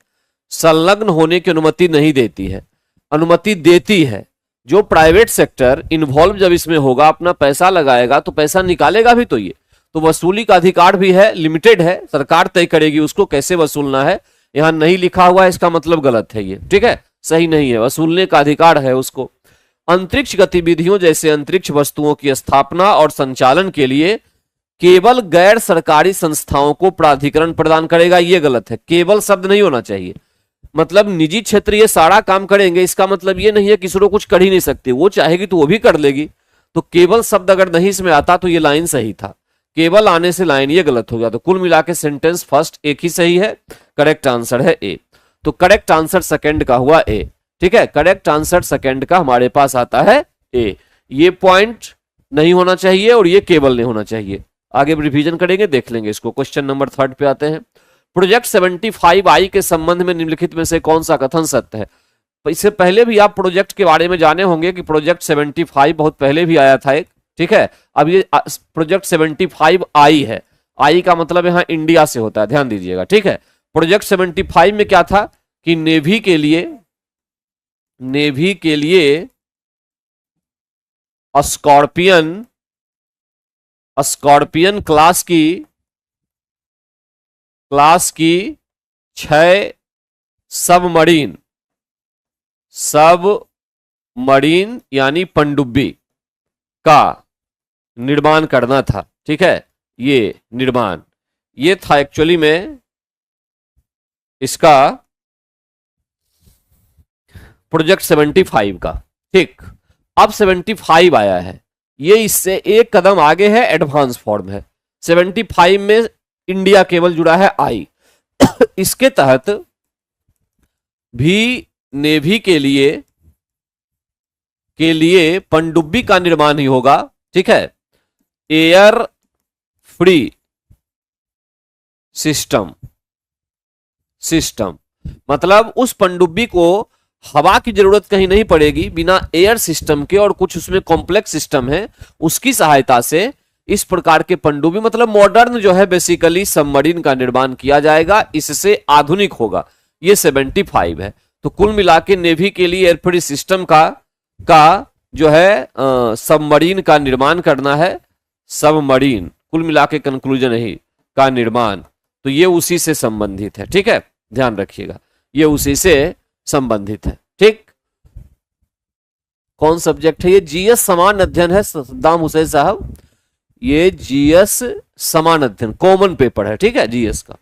संलग्न होने की अनुमति नहीं देती है, अनुमति देती है। जो प्राइवेट सेक्टर इन्वॉल्व जब इसमें होगा, अपना पैसा लगाएगा तो पैसा निकालेगा भी, तो ये तो वसूली का अधिकार भी है, लिमिटेड है, सरकार तय करेगी उसको कैसे वसूलना है। यहां नहीं लिखा हुआ है, इसका मतलब गलत है ये। ठीक है, सही नहीं है, वसूलने का अधिकार है उसको। अंतरिक्ष गतिविधियों जैसे अंतरिक्ष वस्तुओं की स्थापना और संचालन के लिए केवल गैर सरकारी संस्थाओं को प्राधिकरण प्रदान करेगा, ये गलत है। केवल शब्द नहीं होना चाहिए, मतलब निजी क्षेत्र ये सारा काम करेंगे, इसका मतलब ये नहीं है कि इसरो कुछ कर ही नहीं सकती, वो चाहेगी तो वो भी कर लेगी। तो केवल शब्द अगर नहीं इसमें आता तो ये लाइन सही था। केबल आने से लाइन, ये गलत हो गया। तो कुल मिला के सेंटेंस फर्स्ट एक ही सही है, करेक्ट आंसर है ए। तो करेक्ट आंसर सेकंड का हुआ ए, ठीक है, करेक्ट आंसर सेकंड का हमारे पास आता है ए। ये पॉइंट नहीं होना चाहिए और ये केबल नहीं होना चाहिए। आगे रिवीजन करेंगे, देख लेंगे इसको। क्वेश्चन नंबर 3 पे आते हैं। प्रोजेक्ट 75I के संबंध में निम्नलिखित में से कौन सा कथन सत्य है? इससे पहले भी आप प्रोजेक्ट के बारे में जाने होंगे कि प्रोजेक्ट 75 बहुत पहले भी आया था एक, ठीक है। अब ये प्रोजेक्ट 75I है, आई का मतलब यहां इंडिया से होता है, ध्यान दीजिएगा, ठीक है। प्रोजेक्ट 75 में क्या था कि नेवी के लिए स्कॉर्पियन क्लास की 6 सबमरीन यानी पनडुब्बी का निर्माण करना था, ठीक है। ये निर्माण ये था एक्चुअली में इसका प्रोजेक्ट 75 का, ठीक। अब 75 आया है, ये इससे एक कदम आगे है, एडवांस फॉर्म है। 75 में इंडिया केवल जुड़ा है आई। इसके तहत भी नेवी के लिए पनडुब्बी का निर्माण ही होगा, ठीक है। एयर फ्री सिस्टम मतलब उस पनडुब्बी को हवा की जरूरत कहीं नहीं पड़ेगी, बिना एयर सिस्टम के, और कुछ उसमें कॉम्प्लेक्स सिस्टम है उसकी सहायता से इस प्रकार के पनडुब्बी मतलब मॉडर्न जो है बेसिकली सबमरीन का निर्माण किया जाएगा, इससे आधुनिक होगा। ये 75 है। तो कुल मिला के नेवी के लिए एयर फ्री सिस्टम का जो है सबमरीन का निर्माण करना है, सबमरीन कुल मिला के कंक्लूजन ही का निर्माण, तो ये उसी से संबंधित है, ठीक है, ध्यान रखिएगा, ये उसी से संबंधित है, ठीक। कौन सब्जेक्ट है ये? जीएस समान अध्ययन है सद्दाम हुसैन साहब, ये जीएस समान अध्ययन कॉमन पेपर है, ठीक है, जीएस का।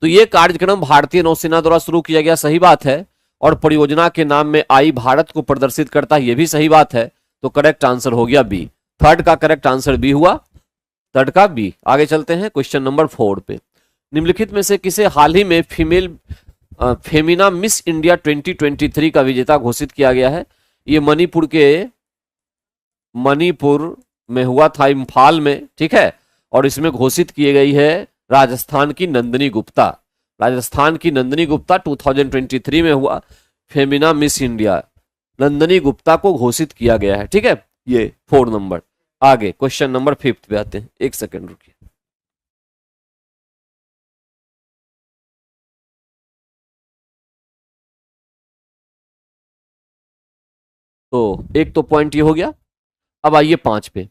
तो ये कार्यक्रम भारतीय नौसेना द्वारा शुरू किया गया, सही बात है, और परियोजना के नाम में आई भारत को प्रदर्शित करता है, ये भी सही बात है। तो करेक्ट आंसर हो गया बी, थर्ड का करेक्ट आंसर बी हुआ, थर्ड का बी। आगे चलते हैं क्वेश्चन नंबर 4 पे। निम्नलिखित में से किसे हाल ही में फेमिना मिस इंडिया 2023 का विजेता घोषित किया गया है? ये मणिपुर में हुआ था, इम्फाल में, ठीक है। और इसमें घोषित की गई है राजस्थान की नंदिनी गुप्ता। 2023 में हुआ फेमिना मिस इंडिया, नंदिनी गुप्ता को घोषित किया गया है, ठीक है। ये 4 नंबर। आगे क्वेश्चन नंबर 5 पे आते हैं, एक सेकंड रुकिए। तो एक तो पॉइंट ये हो गया। अब आइए 5 पे।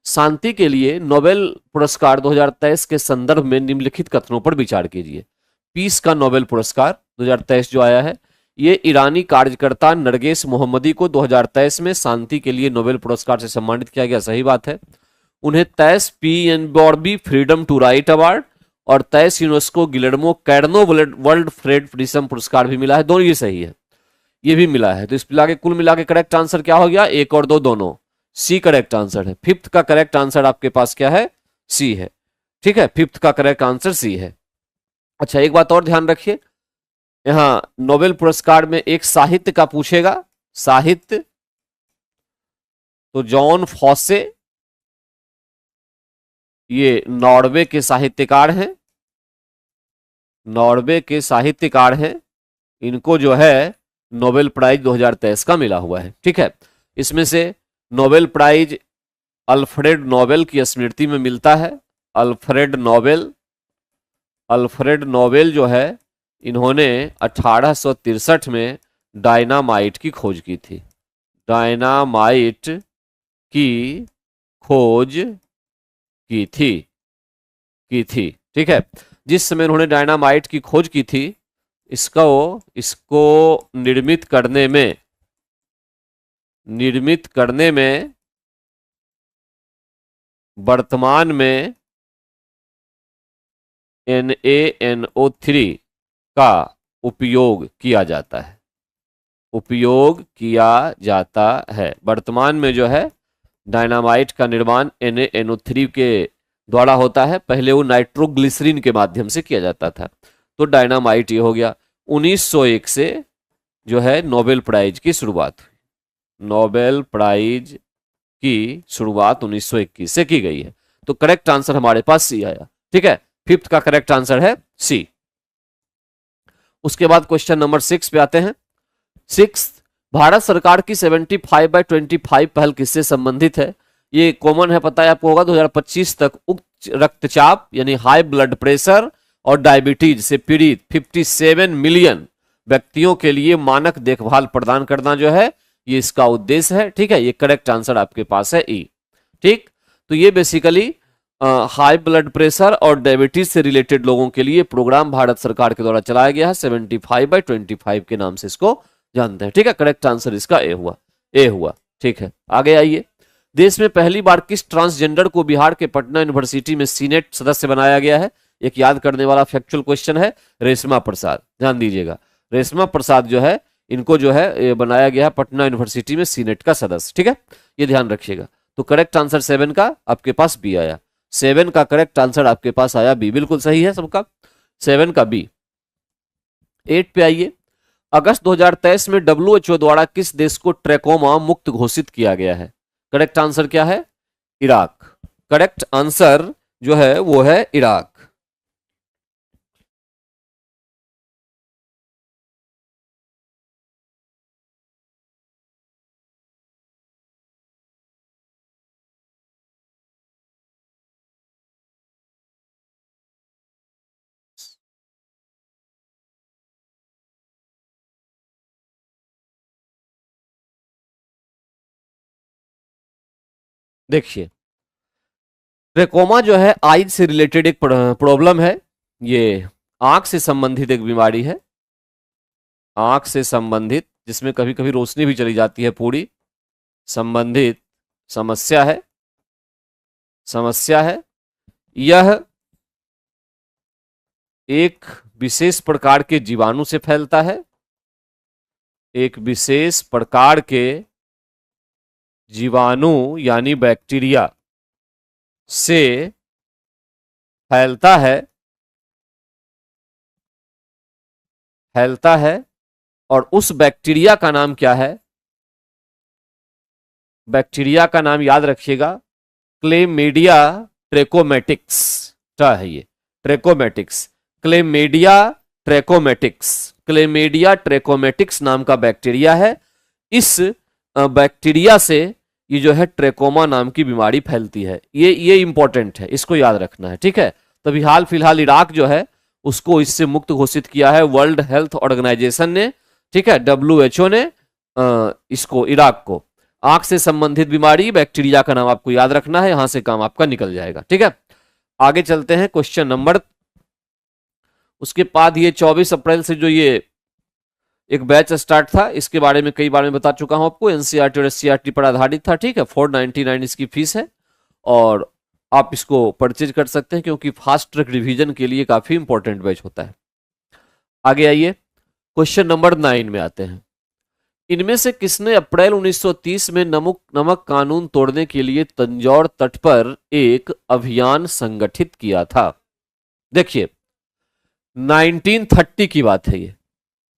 शांति के लिए नोबेल पुरस्कार 2023 के संदर्भ में निम्नलिखित कथनों पर विचार कीजिए। पीस का नोबेल पुरस्कार 2023 जो आया है, ये ईरानी कार्यकर्ता नरगेस मोहम्मदी को 2023 में शांति के लिए नोबेल पुरस्कार से सम्मानित किया गया, सही बात है। उन्हें 23 PNB freedom to write award और 23 UNESCO Guillermo Cano World Freedom पुरस्कार भी मिला है, दोनों ये सही है, ये भी मिला है। तो इस मिला के कुल मिला के करेक्ट आंसर क्या हो गया? 1 और 2 दोनों सी करेक्ट आंसर है। 5th का करेक्ट आंसर आपके पास क्या है? सी है, ठीक है, 5th का करेक्ट आंसर सी है। अच्छा, एक बात और ध्यान रखिए, यहां नोबेल पुरस्कार में एक साहित्य का पूछेगा, साहित्य, तो जॉन फॉसे ये नॉर्वे के साहित्यकार हैं, नॉर्वे के साहित्यकार हैं, इनको जो है नोबेल प्राइज 2023 का मिला हुआ है, ठीक है। इसमें से नोबेल प्राइज अल्फ्रेड नोबेल की स्मृति में मिलता है। अल्फ्रेड नोबेल जो है, इन्होंने 1863 में डायनामाइट की खोज की थी, डायनामाइट की खोज की थी, ठीक है। जिस समय उन्होंने डायनामाइट की खोज की थी, इसको निर्मित करने में वर्तमान में NaNO3 का उपयोग किया जाता है, वर्तमान में जो है डायनामाइट का निर्माण NaNO3 के द्वारा होता है, पहले वो नाइट्रोग्लिसरीन के माध्यम से किया जाता था। तो डायनामाइट ये हो गया। 1901 से जो है नोबेल प्राइज की शुरुआत हुई। नोबेल प्राइज की शुरुआत 1921 से की गई है। तो करेक्ट आंसर हमारे पास सी आया। ठीक है, फिफ्थ का करेक्ट आंसर है सी। उसके बाद क्वेश्चन नंबर 6 पे आते हैं। 6, भारत सरकार की 75/25 पहल किससे संबंधित है? ये कॉमन है, पता है आपको होगा। 2025 तक उच्च रक्तचाप यानी हाई ब्लड प्रेशर और डायबिटीज से पीड़ित 57 मिलियन व्यक्तियों के लिए मानक देखभाल प्रदान करना जो है ये इसका उद्देश्य है। ठीक है, ये करेक्ट आंसर आपके पास है ई। ठीक, तो ये बेसिकली हाई ब्लड प्रेशर और डायबिटीज से रिलेटेड लोगों के लिए प्रोग्राम भारत सरकार के द्वारा चलाया गया है। 75/25 के नाम से इसको जानते हैं। ठीक है, करेक्ट आंसर इसका ए हुआ। ठीक है, आगे आइए। देश में पहली बार किस ट्रांसजेंडर को बिहार के पटना यूनिवर्सिटी में सीनेट सदस्य बनाया गया है? एक याद करने वाला फैक्चुअल क्वेश्चन है। रेशमा प्रसाद, ध्यान दीजिएगा। रेशमा प्रसाद जो है इनको जो है बनाया गया है पटना यूनिवर्सिटी में सीनेट का सदस्य। ठीक है, ये ध्यान रखिएगा। तो करेक्ट आंसर 7 का आपके पास बी आया। 7 का करेक्ट आंसर आपके पास आया बी, बिल्कुल सही है सबका। 7 का बी। 8 पे आइए। अगस्त 2023 में WHO द्वारा किस देश को ट्रैकोमा मुक्त घोषित किया गया है? करेक्ट आंसर क्या है? इराक। करेक्ट आंसर जो है वो है इराक। देखिए, ट्रेकोमा जो है आइज से रिलेटेड एक प्रॉब्लम है। ये आंख से संबंधित एक बीमारी है, आंख से संबंधित, जिसमें कभी कभी रोशनी भी चली जाती है पूरी, संबंधित समस्या है। यह एक विशेष प्रकार के जीवाणु से फैलता है, एक विशेष प्रकार के जीवाणु यानी बैक्टीरिया से फैलता है और उस बैक्टीरिया का नाम क्या है? बैक्टीरिया का नाम याद रखिएगा, क्लेमीडिया ट्रेकोमेटिक्स है। ये ट्रेकोमेटिक्स, क्लेमीडिया ट्रेकोमेटिक्स नाम का बैक्टीरिया है। इस बैक्टीरिया से ये जो है ट्रेकोमा नाम की बीमारी फैलती है। ये इंपॉर्टेंट है, इसको याद रखना है। ठीक है, तभी हाल फिलहाल इराक जो है उसको इससे मुक्त घोषित किया है वर्ल्ड हेल्थ ऑर्गेनाइजेशन ने। ठीक है, WHO ने इसको, इराक को, आंख से संबंधित बीमारी, बैक्टीरिया का नाम आपको याद रखना है, यहां से काम आपका निकल जाएगा। ठीक है, आगे चलते हैं क्वेश्चन नंबर। उसके बाद ये 24 अप्रैल से जो ये एक बैच स्टार्ट था, इसके बारे में कई बार मैं बता चुका हूं आपको। NCERT और SCERT पर आधारित था। ठीक है, 499 इसकी फीस है और आप इसको परचेज कर सकते हैं क्योंकि फास्ट ट्रैक रिवीजन के लिए काफी इंपॉर्टेंट बैच होता है। आगे आइए, क्वेश्चन नंबर 9 में आते हैं। इनमें से किसने अप्रैल 1930 में नमक कानून तोड़ने के लिए तंजौर तट पर एक अभियान संगठित किया था? देखिए, 1930 की बात है ये,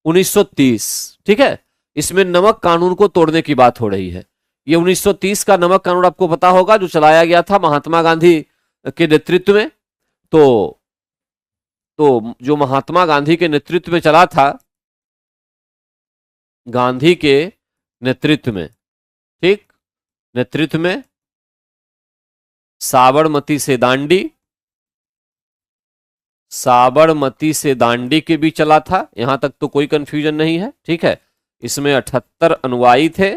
1930। ठीक है, इसमें नमक कानून को तोड़ने की बात हो रही है। ये 1930 का नमक कानून आपको पता होगा, जो चलाया गया था महात्मा गांधी के नेतृत्व में। तो जो महात्मा गांधी के नेतृत्व में चला था, गांधी के नेतृत्व में, ठीक, नेतृत्व में साबरमती से दांडी के बीच चला था। यहां तक तो कोई कंफ्यूजन नहीं है। ठीक है, इसमें 78 अनुयायी थे,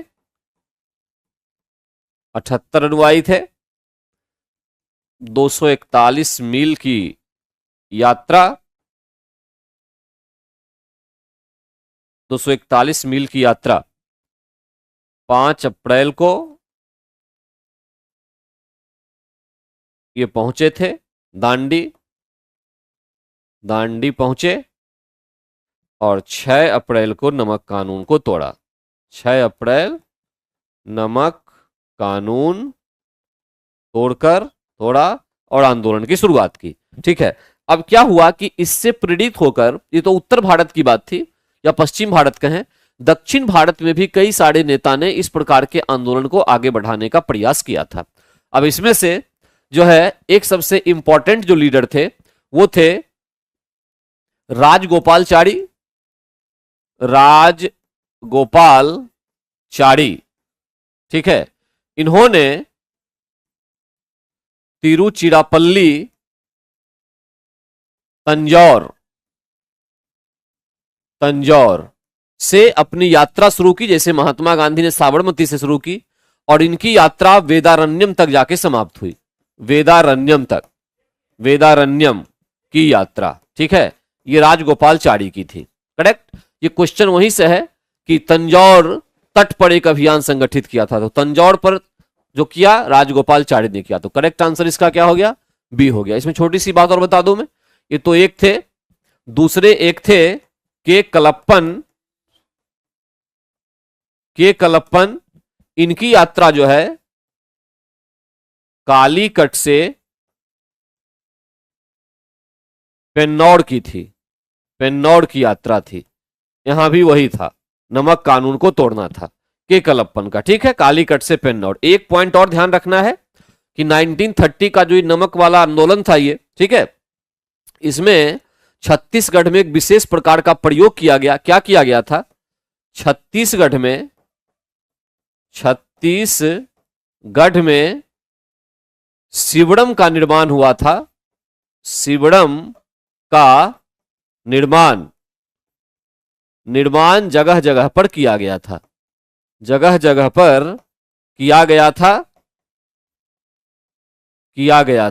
241 मील की यात्रा, 241 मील की यात्रा 5 अप्रैल को ये पहुंचे थे दांडी पहुंचे और 6 अप्रैल को नमक कानून को तोड़ा। 6 अप्रैल नमक कानून तोड़कर तोड़ा और आंदोलन की शुरुआत की। ठीक है, अब क्या हुआ कि इससे प्रेरित होकर, ये तो उत्तर भारत की बात थी या पश्चिम भारत कहें, दक्षिण भारत में भी कई सारे नेता ने इस प्रकार के आंदोलन को आगे बढ़ाने का प्रयास किया था। अब इसमें से जो है एक सबसे इंपॉर्टेंट जो लीडर थे वो थे राजगोपालचारी। राजगोपालचारी, ठीक है, इन्होंने तिरुचिरापल्ली, तंजौर से अपनी यात्रा शुरू की, जैसे महात्मा गांधी ने साबरमती से शुरू की, और इनकी यात्रा वेदारण्यम तक जाके समाप्त हुई। वेदारण्यम तक, वेदारण्यम की यात्रा, ठीक है, ये राजगोपालचारी की थी। करेक्ट। ये क्वेश्चन वहीं से है कि तंजौर तट पर एक अभियान संगठित किया था, तो तंजौर पर जो किया राजगोपालचारी ने किया, तो करेक्ट आंसर इसका क्या हो गया? बी हो गया। इसमें छोटी सी बात और बता दूं मैं, ये तो एक थे, दूसरे एक थे के कलप्पन, इनकी यात्रा जो है कालीकट से पेन्नौर की थी, पेन्नौर की यात्रा थी। यहां भी वही था, नमक कानून को तोड़ना था के कलप्पन का। ठीक है, कालीकट से पेन्नौर। एक पॉइंट और ध्यान रखना है कि 1930 का जो नमक वाला आंदोलन था ये, ठीक है, इसमें छत्तीसगढ़ में एक विशेष प्रकार का प्रयोग किया गया। क्या किया गया था? छत्तीसगढ़ में सिवड़म का निर्माण हुआ था। सिवड़म का निर्माण जगह जगह पर किया गया था, जगह जगह पर किया गया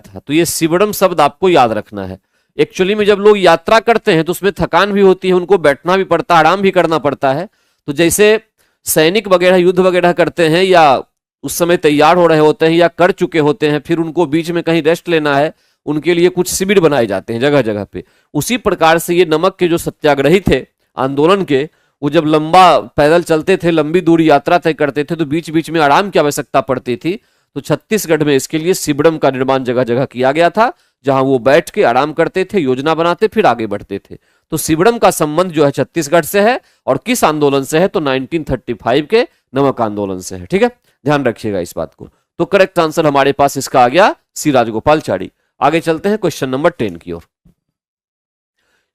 था। तो ये सिवड़म शब्द आपको याद रखना है। एक्चुअली में जब लोग यात्रा करते हैं तो उसमें थकान भी होती है, उनको बैठना भी पड़ता है, आराम भी करना पड़ता है। तो जैसे सैनिक वगैरह युद्ध वगैरह करते हैं या उस समय तैयार हो रहे होते हैं या कर चुके होते हैं, फिर उनको बीच में कहीं रेस्ट लेना है, उनके लिए कुछ शिविर बनाए जाते हैं जगह जगह पे। उसी प्रकार से ये नमक के जो सत्याग्रही थे आंदोलन के, वो जब लंबा पैदल चलते थे, लंबी दूरी यात्रा तय करते थे, तो बीच बीच में आराम की आवश्यकता पड़ती थी। तो छत्तीसगढ़ में इसके लिए सिवड़म का निर्माण जगह जगह किया गया था, जहां वो बैठ के आराम करते थे, योजना बनाते, फिर आगे बढ़ते थे। तो सिवड़म का संबंध जो है छत्तीसगढ़ से है, और किस आंदोलन से है? तो 1935 के नमक आंदोलन से है। ठीक है, ध्यान रखिएगा इस बात को। तो करेक्ट आंसर हमारे पास इसका आ गया सी राजगोपालचारी। आगे चलते हैं क्वेश्चन नंबर 10 की ओर।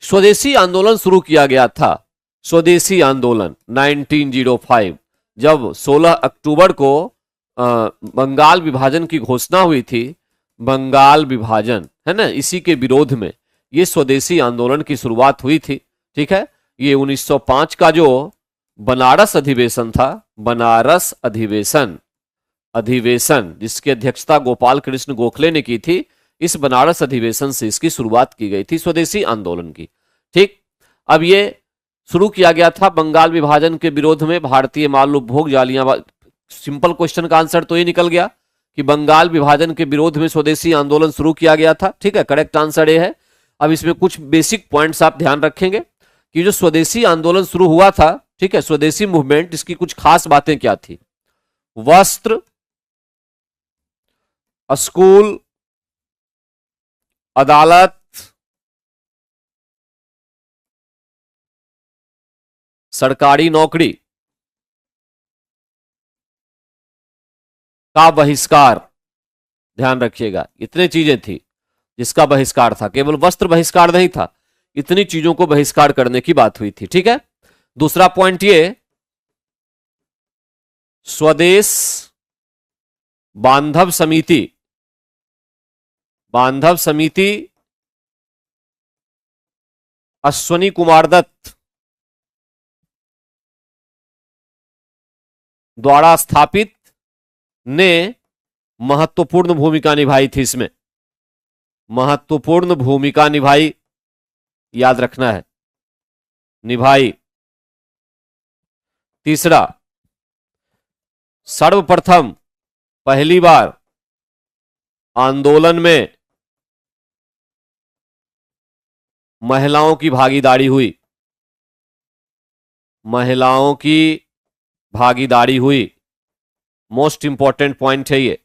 स्वदेशी आंदोलन शुरू किया गया था, स्वदेशी आंदोलन 1905, जब 16 अक्टूबर को बंगाल विभाजन की घोषणा हुई थी। बंगाल विभाजन है ना, इसी के विरोध में ये स्वदेशी आंदोलन की शुरुआत हुई थी। ठीक है, ये 1905 का जो बनारस अधिवेशन था, बनारस अधिवेशन जिसकी अध्यक्षता गोपाल कृष्ण गोखले ने की थी, इस बनारस अधिवेशन से इसकी शुरुआत की गई थी स्वदेशी आंदोलन की। ठीक, अब ये शुरू किया गया था बंगाल विभाजन के विरोध में, भारतीय माल उपभोग जालियांवाला। सिंपल क्वेश्चन का आंसर तो ये निकल गया कि बंगाल विभाजन के विरोध में स्वदेशी आंदोलन शुरू किया गया था। ठीक है, करेक्ट आंसर ये है। अब इसमें कुछ बेसिक पॉइंट्स आप ध्यान रखेंगे कि जो स्वदेशी आंदोलन शुरू हुआ था, ठीक है, स्वदेशी मूवमेंट, इसकी कुछ खास बातें क्या थी? वस्त्र, स्कूल, अदालत, सरकारी नौकरी का बहिष्कार। ध्यान रखिएगा, इतने चीजें थी जिसका बहिष्कार था, केवल वस्त्र बहिष्कार नहीं था, इतनी चीजों को बहिष्कार करने की बात हुई थी। ठीक है, दूसरा पॉइंट ये, स्वदेश बांधव समिति अश्वनी कुमार दत्त द्वारा स्थापित ने महत्वपूर्ण भूमिका निभाई थी। इसमें महत्वपूर्ण भूमिका निभाई, याद रखना है, निभाई। तीसरा, सर्वप्रथम पहली बार आंदोलन में महिलाओं की भागीदारी हुई, महिलाओं की भागीदारी हुई। मोस्ट इंपॉर्टेंट पॉइंट है ये।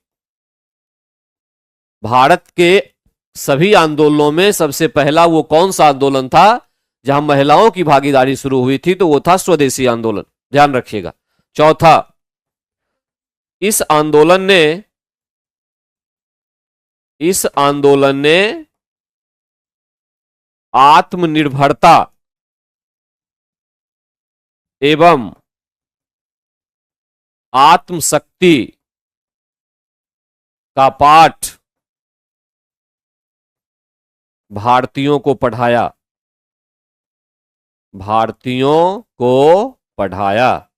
भारत के सभी आंदोलनों में सबसे पहला वो कौन सा आंदोलन था जहां महिलाओं की भागीदारी शुरू हुई थी? तो वो था स्वदेशी आंदोलन, ध्यान रखिएगा। चौथा, इस आंदोलन ने आत्मनिर्भरता एवं आत्मशक्ति का पाठ भारतीयों को पढ़ाया। भारतीयों को पढ़ाया।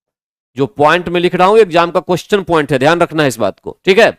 जो पॉइंट में लिख रहा हूं एग्जाम का क्वेश्चन पॉइंट है, ध्यान रखना है इस बात को, ठीक है।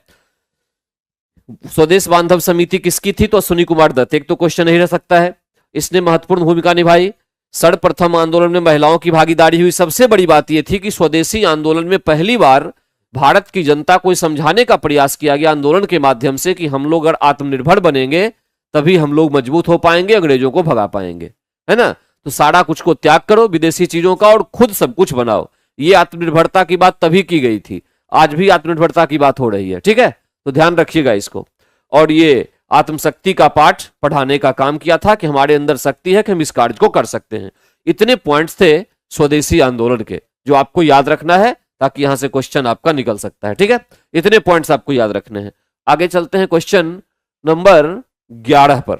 स्वदेश बांधव समिति किसकी थी? तो अश्विनी कुमार दत्त। एक तो क्वेश्चन नहीं रह सकता है। इसने महत्वपूर्ण भूमिका निभाई। सर्वप्रथम आंदोलन में महिलाओं की भागीदारी हुई। सबसे बड़ी बात यह थी कि स्वदेशी आंदोलन में पहली बार भारत की जनता को समझाने का प्रयास किया गया आंदोलन के माध्यम से कि हम लोग अगर आत्मनिर्भर बनेंगे तभी हम लोग मजबूत हो पाएंगे, अंग्रेजों को भगा पाएंगे, है ना। तो सारा कुछ को त्याग करो विदेशी चीजों का और खुद सब कुछ बनाओ। ये आत्मनिर्भरता की बात तभी की गई थी, आज भी आत्मनिर्भरता की बात हो रही है, ठीक है। तो ध्यान रखिएगा इसको। और ये आत्मशक्ति का पाठ पढ़ाने का काम किया था कि हमारे अंदर शक्ति है कि हम इस कार्य को कर सकते हैं। इतने पॉइंट्स थे स्वदेशी आंदोलन के जो आपको याद रखना है ताकि यहां से क्वेश्चन आपका निकल सकता है, ठीक है। इतने पॉइंट्स आपको याद रखने हैं। आगे चलते हैं क्वेश्चन नंबर 11 पर।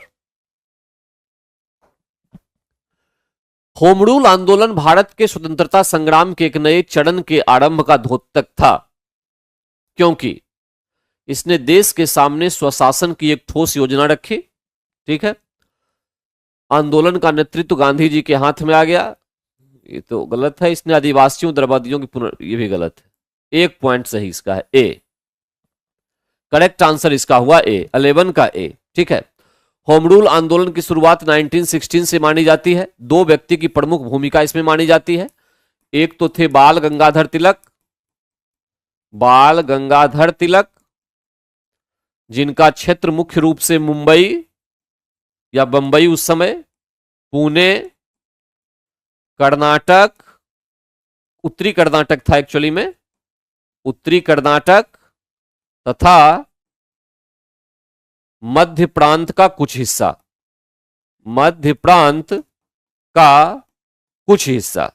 होम रूल आंदोलन भारत के स्वतंत्रता संग्राम के एक नए चरण के आरंभ का द्योतक था, क्योंकि इसने देश के सामने स्वशासन की एक ठोस योजना रखी, ठीक है। आंदोलन का नेतृत्व गांधी जी के हाथ में आ गया। ये तो गलत है। इसने आदिवासियों द्रविड़ियों की ये भी गलत है। एक पॉइंट सही इसका है ए। करेक्ट आंसर इसका हुआ ए, 11 का ए, ठीक है। होम रूल आंदोलन की शुरुआत 1916 से मानी जाती है। दो व्यक्ति की प्रमुख भूमिका इसमें मानी जाती है। एक तो थे बाल गंगाधर तिलक, बाल गंगाधर तिलक, जिनका क्षेत्र मुख्य रूप से मुंबई या बंबई उस समय, पुणे, कर्नाटक, उत्तरी कर्नाटक था एक्चुअली में, उत्तरी कर्नाटक तथा मध्य प्रांत का कुछ हिस्सा, मध्य प्रांत का कुछ हिस्सा,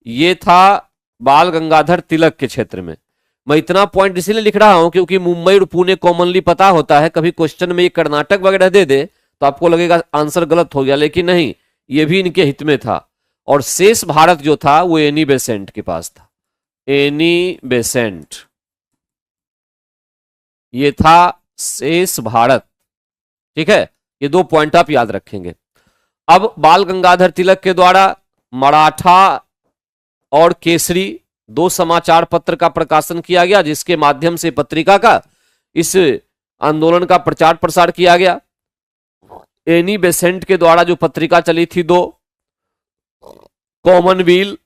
ये था बाल गंगाधर तिलक के क्षेत्र में। मैं इतना पॉइंट इसीलिए लिख रहा हूं क्योंकि मुंबई और पुणे कॉमनली पता होता है। कभी क्वेश्चन में ये कर्नाटक वगैरह दे दे तो आपको लगेगा आंसर गलत हो गया, लेकिन नहीं, ये भी इनके हित में था। और शेष भारत जो था वो एनी बेसेंट के पास था। एनी बेसेंट, ये था शेष भारत, ठीक है। ये दो पॉइंट आप याद रखेंगे। अब बाल गंगाधर तिलक के द्वारा मराठा और केसरी दो समाचार पत्र का प्रकाशन किया गया, जिसके माध्यम से पत्रिका का इस आंदोलन का प्रचार प्रसार किया गया। एनी बेसेंट के द्वारा जो पत्रिका चली थी दो, कॉमनवेल्थ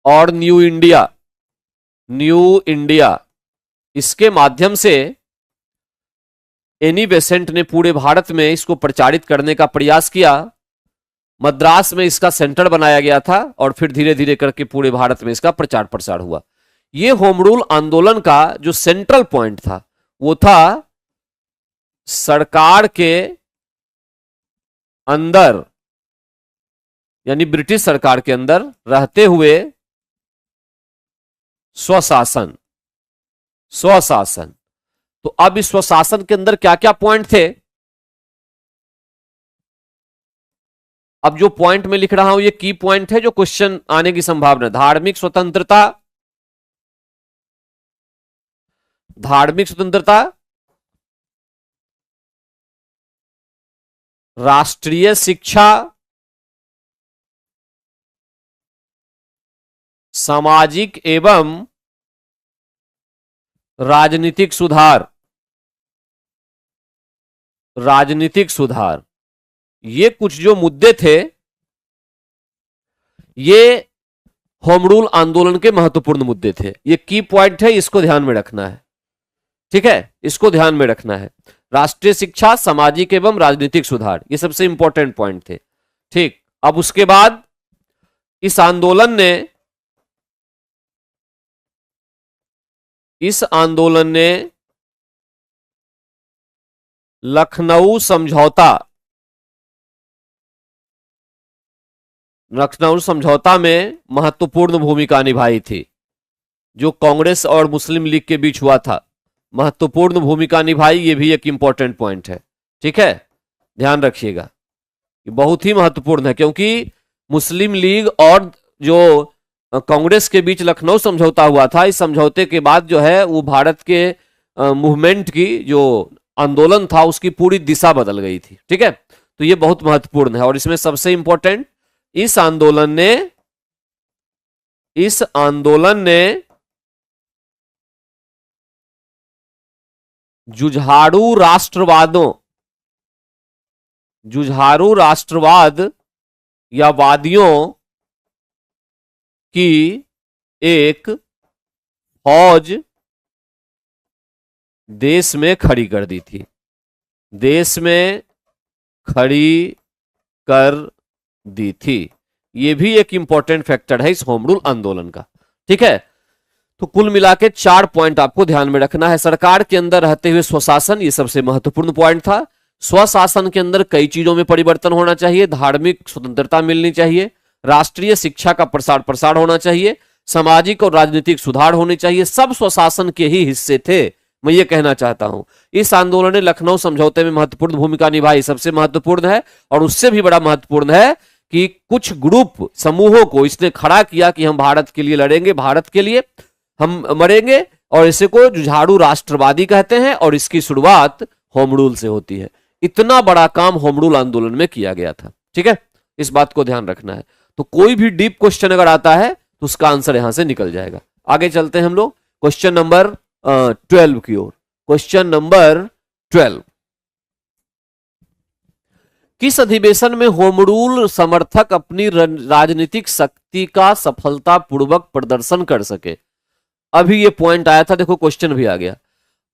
और न्यू इंडिया, न्यू इंडिया, इसके माध्यम से एनी बेसेंट ने पूरे भारत में इसको प्रचारित करने का प्रयास किया। मद्रास में इसका सेंटर बनाया गया था और फिर धीरे धीरे करके पूरे भारत में इसका प्रचार प्रसार हुआ। यह होम रूल आंदोलन का जो सेंट्रल पॉइंट था वो था सरकार के अंदर, यानी ब्रिटिश सरकार के अंदर रहते हुए स्वशासन। स्वशासन, तो अब इस स्वशासन के अंदर क्या क्या पॉइंट थे? अब जो पॉइंट में लिख रहा हूं ये की पॉइंट है जो क्वेश्चन आने की संभावना। धार्मिक स्वतंत्रता, धार्मिक स्वतंत्रता, राष्ट्रीय शिक्षा, सामाजिक एवं राजनीतिक सुधार, राजनीतिक सुधार, ये कुछ जो मुद्दे थे ये होम रूल आंदोलन के महत्वपूर्ण मुद्दे थे। ये की पॉइंट है, इसको ध्यान में रखना है, ठीक है, इसको ध्यान में रखना है। राष्ट्रीय शिक्षा, सामाजिक एवं राजनीतिक सुधार, ये सबसे इंपॉर्टेंट पॉइंट थे, ठीक। अब उसके बाद इस आंदोलन ने इस आंदोलन ने लखनऊ समझौता में महत्वपूर्ण भूमिका निभाई थी। जो कांग्रेस और मुस्लिम लीग के बीच हुआ था, महत्वपूर्ण भूमिका निभाई, ये भी एक इंपॉर्टेंट पॉइंट है। ठीक है, ध्यान रखिएगा, ये बहुत ही महत्वपूर्ण है, क्योंकि मुस्लिम लीग और जो कांग्रेस के बीच लखनऊ समझौता हुआ था, इस समझौते के बाद जो है वो भारत के मूवमेंट की जो आंदोलन था उसकी पूरी दिशा बदल गई थी। ठीक है, तो ये बहुत महत्वपूर्ण है। और इसमें सबसे इंपॉर्टेंट, इस आंदोलन ने जुझारू राष्ट्रवाद या वादियों की एक फौज देश में खड़ी कर दी थी। देश में खड़ी कर दी थी। यह भी एक इंपॉर्टेंट फैक्टर है इस होम रूल आंदोलन का। ठीक है, तो कुल मिला के 4 पॉइंट आपको ध्यान में रखना है। सरकार के अंदर रहते हुए स्वशासन, ये सबसे महत्वपूर्ण पॉइंट था। स्वशासन के अंदर कई चीजों में परिवर्तन होना चाहिए। धार्मिक स्वतंत्रता मिलनी चाहिए, राष्ट्रीय शिक्षा का प्रसार होना चाहिए, सामाजिक और राजनीतिक सुधार होने चाहिए। सब स्वशासन के ही हिस्से थे, मैं ये कहना चाहता हूं। इस आंदोलन ने लखनऊ समझौते में महत्वपूर्ण भूमिका निभाई, सबसे महत्वपूर्ण है। और उससे भी बड़ा महत्वपूर्ण है कि कुछ ग्रुप समूहों को इसने खड़ा किया कि हम भारत के लिए लड़ेंगे, भारत के लिए हम मरेंगे, और इसे को जुझारू राष्ट्रवादी कहते हैं। और इसकी शुरुआत होम रूल से होती है। इतना बड़ा काम होम रूल आंदोलन में किया गया था। ठीक है, इस बात को ध्यान रखना है। तो कोई भी डीप क्वेश्चन अगर आता है तो उसका आंसर यहां से निकल जाएगा। आगे चलते हैं हम लोग क्वेश्चन नंबर 12 की ओर। क्वेश्चन नंबर 12, किस अधिवेशन में होम रूल समर्थक अपनी राजनीतिक शक्ति का सफलतापूर्वक प्रदर्शन कर सके? अभी ये पॉइंट आया था, देखो क्वेश्चन भी आ गया।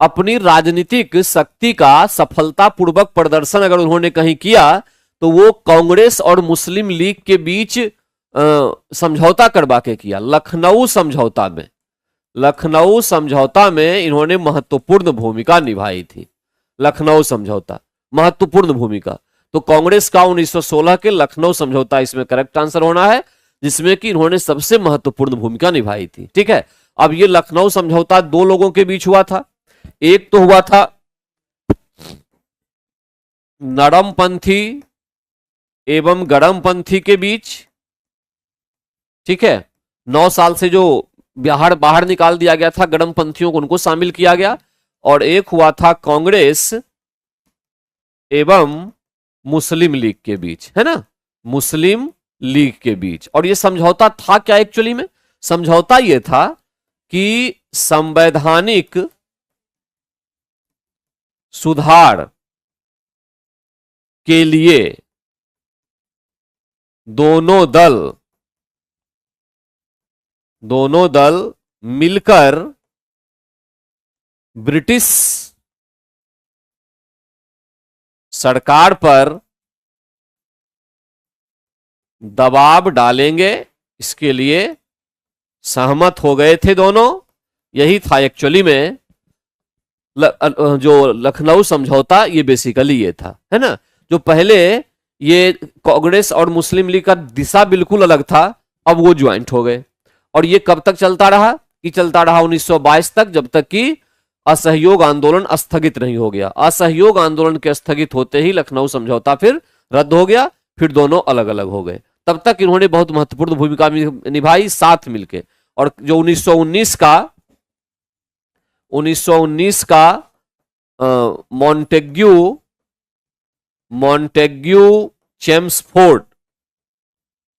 अपनी राजनीतिक शक्ति का सफलतापूर्वक प्रदर्शन अगर उन्होंने कहीं किया तो वो कांग्रेस और मुस्लिम लीग के बीच समझौता करवा के किया। लखनऊ समझौता में इन्होंने महत्वपूर्ण भूमिका निभाई थी। लखनऊ समझौता, महत्वपूर्ण भूमिका। तो कांग्रेस का 1916 के लखनऊ समझौता इसमें करेक्ट आंसर होना है, जिसमें कि इन्होंने सबसे महत्वपूर्ण भूमिका निभाई थी। ठीक है, अब ये लखनऊ समझौता 2 लोगों के बीच हुआ था। एक तो हुआ था नरमपंथी एवं गरमपंथी के बीच। ठीक है, 9 साल से जो बाहर निकाल दिया गया था गरमपंथियों को, उनको शामिल किया गया। और एक हुआ था कांग्रेस एवं मुस्लिम लीग के बीच, है ना, मुस्लिम लीग के बीच। और ये समझौता था क्या एक्चुअली में? समझौता ये था कि संवैधानिक सुधार के लिए दोनों दल मिलकर ब्रिटिश सरकार पर दबाव डालेंगे, इसके लिए सहमत हो गए थे दोनों। यही था एक्चुअली में जो लखनऊ समझौता, ये बेसिकली ये था, है ना। जो पहले ये कांग्रेस और मुस्लिम लीग का दिशा बिल्कुल अलग था, अब वो ज्वाइंट हो गए। और ये कब तक चलता रहा? कि चलता रहा 1922 तक, जब तक कि असहयोग आंदोलन स्थगित नहीं हो गया। असहयोग आंदोलन के स्थगित होते ही लखनऊ समझौता फिर रद्द हो गया, फिर दोनों अलग अलग हो गए। तब तक इन्होंने बहुत महत्वपूर्ण भूमिका निभाई साथ मिलके। और जो 1919 का मॉन्टेग्यू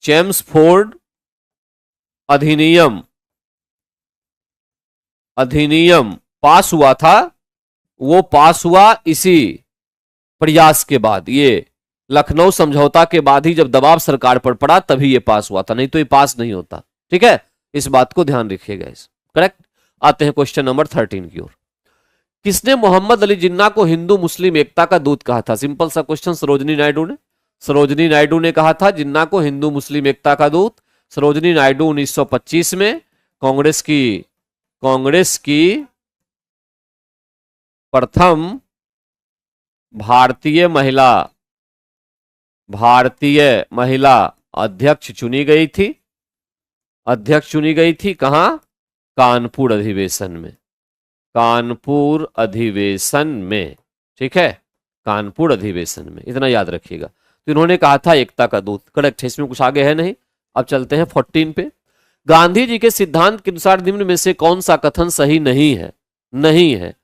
चेम्सफोर्ड अधिनियम पास हुआ था, वो पास हुआ इसी प्रयास के बाद। ये लखनऊ समझौता के बाद ही जब दबाव सरकार पर पड़ा तभी ये पास हुआ था, नहीं तो ये पास नहीं होता। ठीक है, इस बात को ध्यान रखिएगा। करेक्ट। आते हैं क्वेश्चन नंबर 13 की ओर। किसने मोहम्मद अली जिन्ना को हिंदू मुस्लिम एकता का दूत कहा था? सिंपल सा क्वेश्चन, सरोजनी नायडू ने कहा था जिन्ना को हिंदू मुस्लिम एकता का दूत। सरोजनी नायडू 1925 में कांग्रेस की प्रथम भारतीय महिला अध्यक्ष चुनी गई थी। अध्यक्ष चुनी गई थी कहां? कानपुर अधिवेशन में। कानपुर अधिवेशन में, ठीक है, कानपुर अधिवेशन में, इतना याद रखिएगा। तो इन्होंने कहा था एकता का दूत, करेक्ट है, इसमें कुछ आगे है नहीं। अब चलते हैं 14 पे। गांधी जी के सिद्धांत के अनुसार निम्न में से कौन सा कथन सही नहीं है? नहीं है।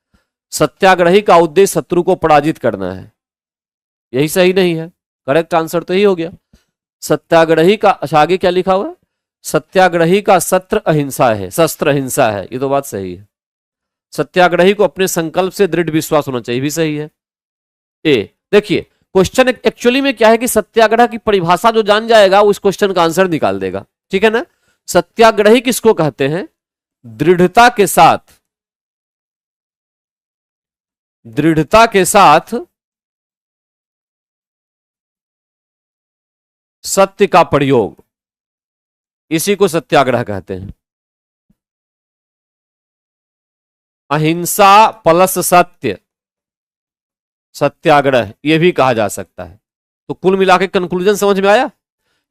सत्याग्रही का उद्देश्य शत्रु को पराजित करना है, यही सही नहीं है। करेक्ट आंसर तो यही हो गया। सत्याग्रही का, अच्छा आगे क्या लिखा हुआ है? सत्याग्रही का शस्त्र अहिंसा है, शस्त्र अहिंसा है, ये तो बात सही है। सत्याग्रही को अपने संकल्प से दृढ़ विश्वास होना चाहिए, भी सही है। ए देखिए, क्वेश्चन एक्चुअली में क्या है कि सत्याग्रह की परिभाषा जो जान जाएगा वो इस क्वेश्चन का आंसर निकाल देगा, ठीक है ना। सत्याग्रही किसको कहते हैं? दृढ़ता के साथ सत्य का प्रयोग, इसी को सत्याग्रह कहते हैं। अहिंसा प्लस सत्य, सत्याग्रह, यह भी कहा जा सकता है। तो कुल मिलाकर कंक्लूजन समझ में आया?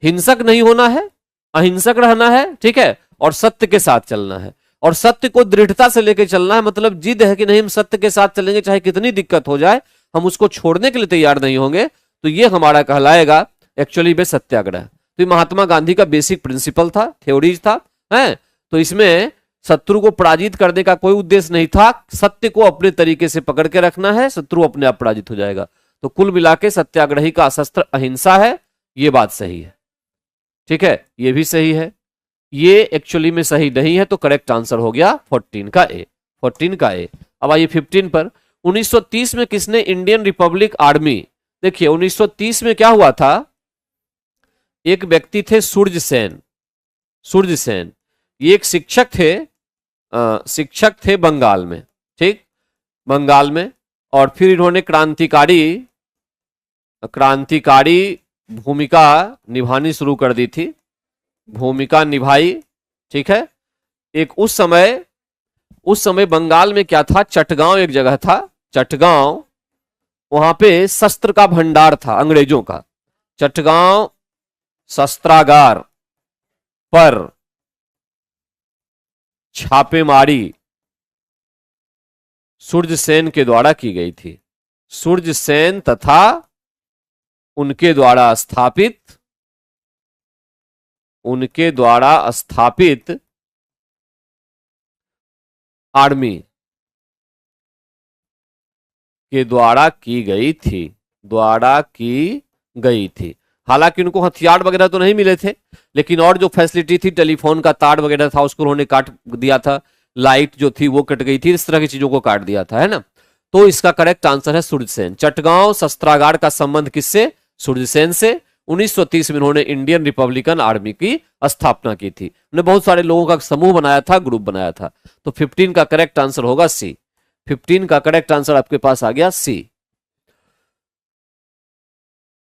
हिंसक नहीं होना है, अहिंसक रहना है, ठीक है, और सत्य के साथ चलना है, और सत्य को दृढ़ता से लेकर चलना है। मतलब जिद है कि नहीं, हम सत्य के साथ चलेंगे, चाहे कितनी दिक्कत हो जाए, हम उसको छोड़ने के लिए तैयार नहीं होंगे। तो ये हमारा कहलाएगा एक्चुअली में सत्याग्रह। तो महात्मा गांधी का बेसिक प्रिंसिपल था, थ्योरीज था, है। तो इसमें शत्रु को पराजित करने का कोई उद्देश्य नहीं था, सत्य को अपने तरीके से पकड़ के रखना है, शत्रु अपने आप पराजित हो जाएगा। तो कुल मिलाके सत्याग्रही का शस्त्र अहिंसा है, ये बात सही है, ठीक है, ये भी सही है। ये एक्चुअली में सही नहीं है, तो करेक्ट आंसर हो गया 14 का ए, 14 का ए। अब आइए 15 पर। 1930 में किसने इंडियन रिपब्लिक आर्मी, देखिए 1930 में क्या हुआ था, एक व्यक्ति थे सूर्य सेन, सूर्य सेन, ये एक शिक्षक थे बंगाल में, ठीक, बंगाल में। और फिर इन्होंने क्रांतिकारी भूमिका निभानी शुरू कर दी थी, भूमिका निभाई, ठीक है। एक उस समय बंगाल में क्या था, चटगांव एक जगह था, चटगांव, वहां पे शस्त्र का भंडार था अंग्रेजों का। चटगांव शस्त्रागार पर छापेमारी सूर्य सेन के द्वारा की गई थी। सूर्य सेन तथा उनके द्वारा स्थापित आर्मी के द्वारा की गई थी। हालांकि उनको हथियार वगैरह तो नहीं मिले थे, लेकिन और जो फैसिलिटी थी, टेलीफोन का तार वगैरह था, उसको उन्होंने काट दिया था, लाइट जो थी वो कट गई थी, इस तरह की चीजों को काट दिया था, है ना। तो इसका करेक्ट आंसर है सूर्यसेन। चटगांव शस्त्रागार का संबंध किससे? सूर्यसेन से। 1930 में उन्होंने इंडियन रिपब्लिकन आर्मी की स्थापना की थी। उन्होंने बहुत सारे लोगों का समूह बनाया था, ग्रुप बनाया था। तो 15 का करेक्ट आंसर होगा सी। 15 का करेक्ट आंसर आपके पास आ गया सी।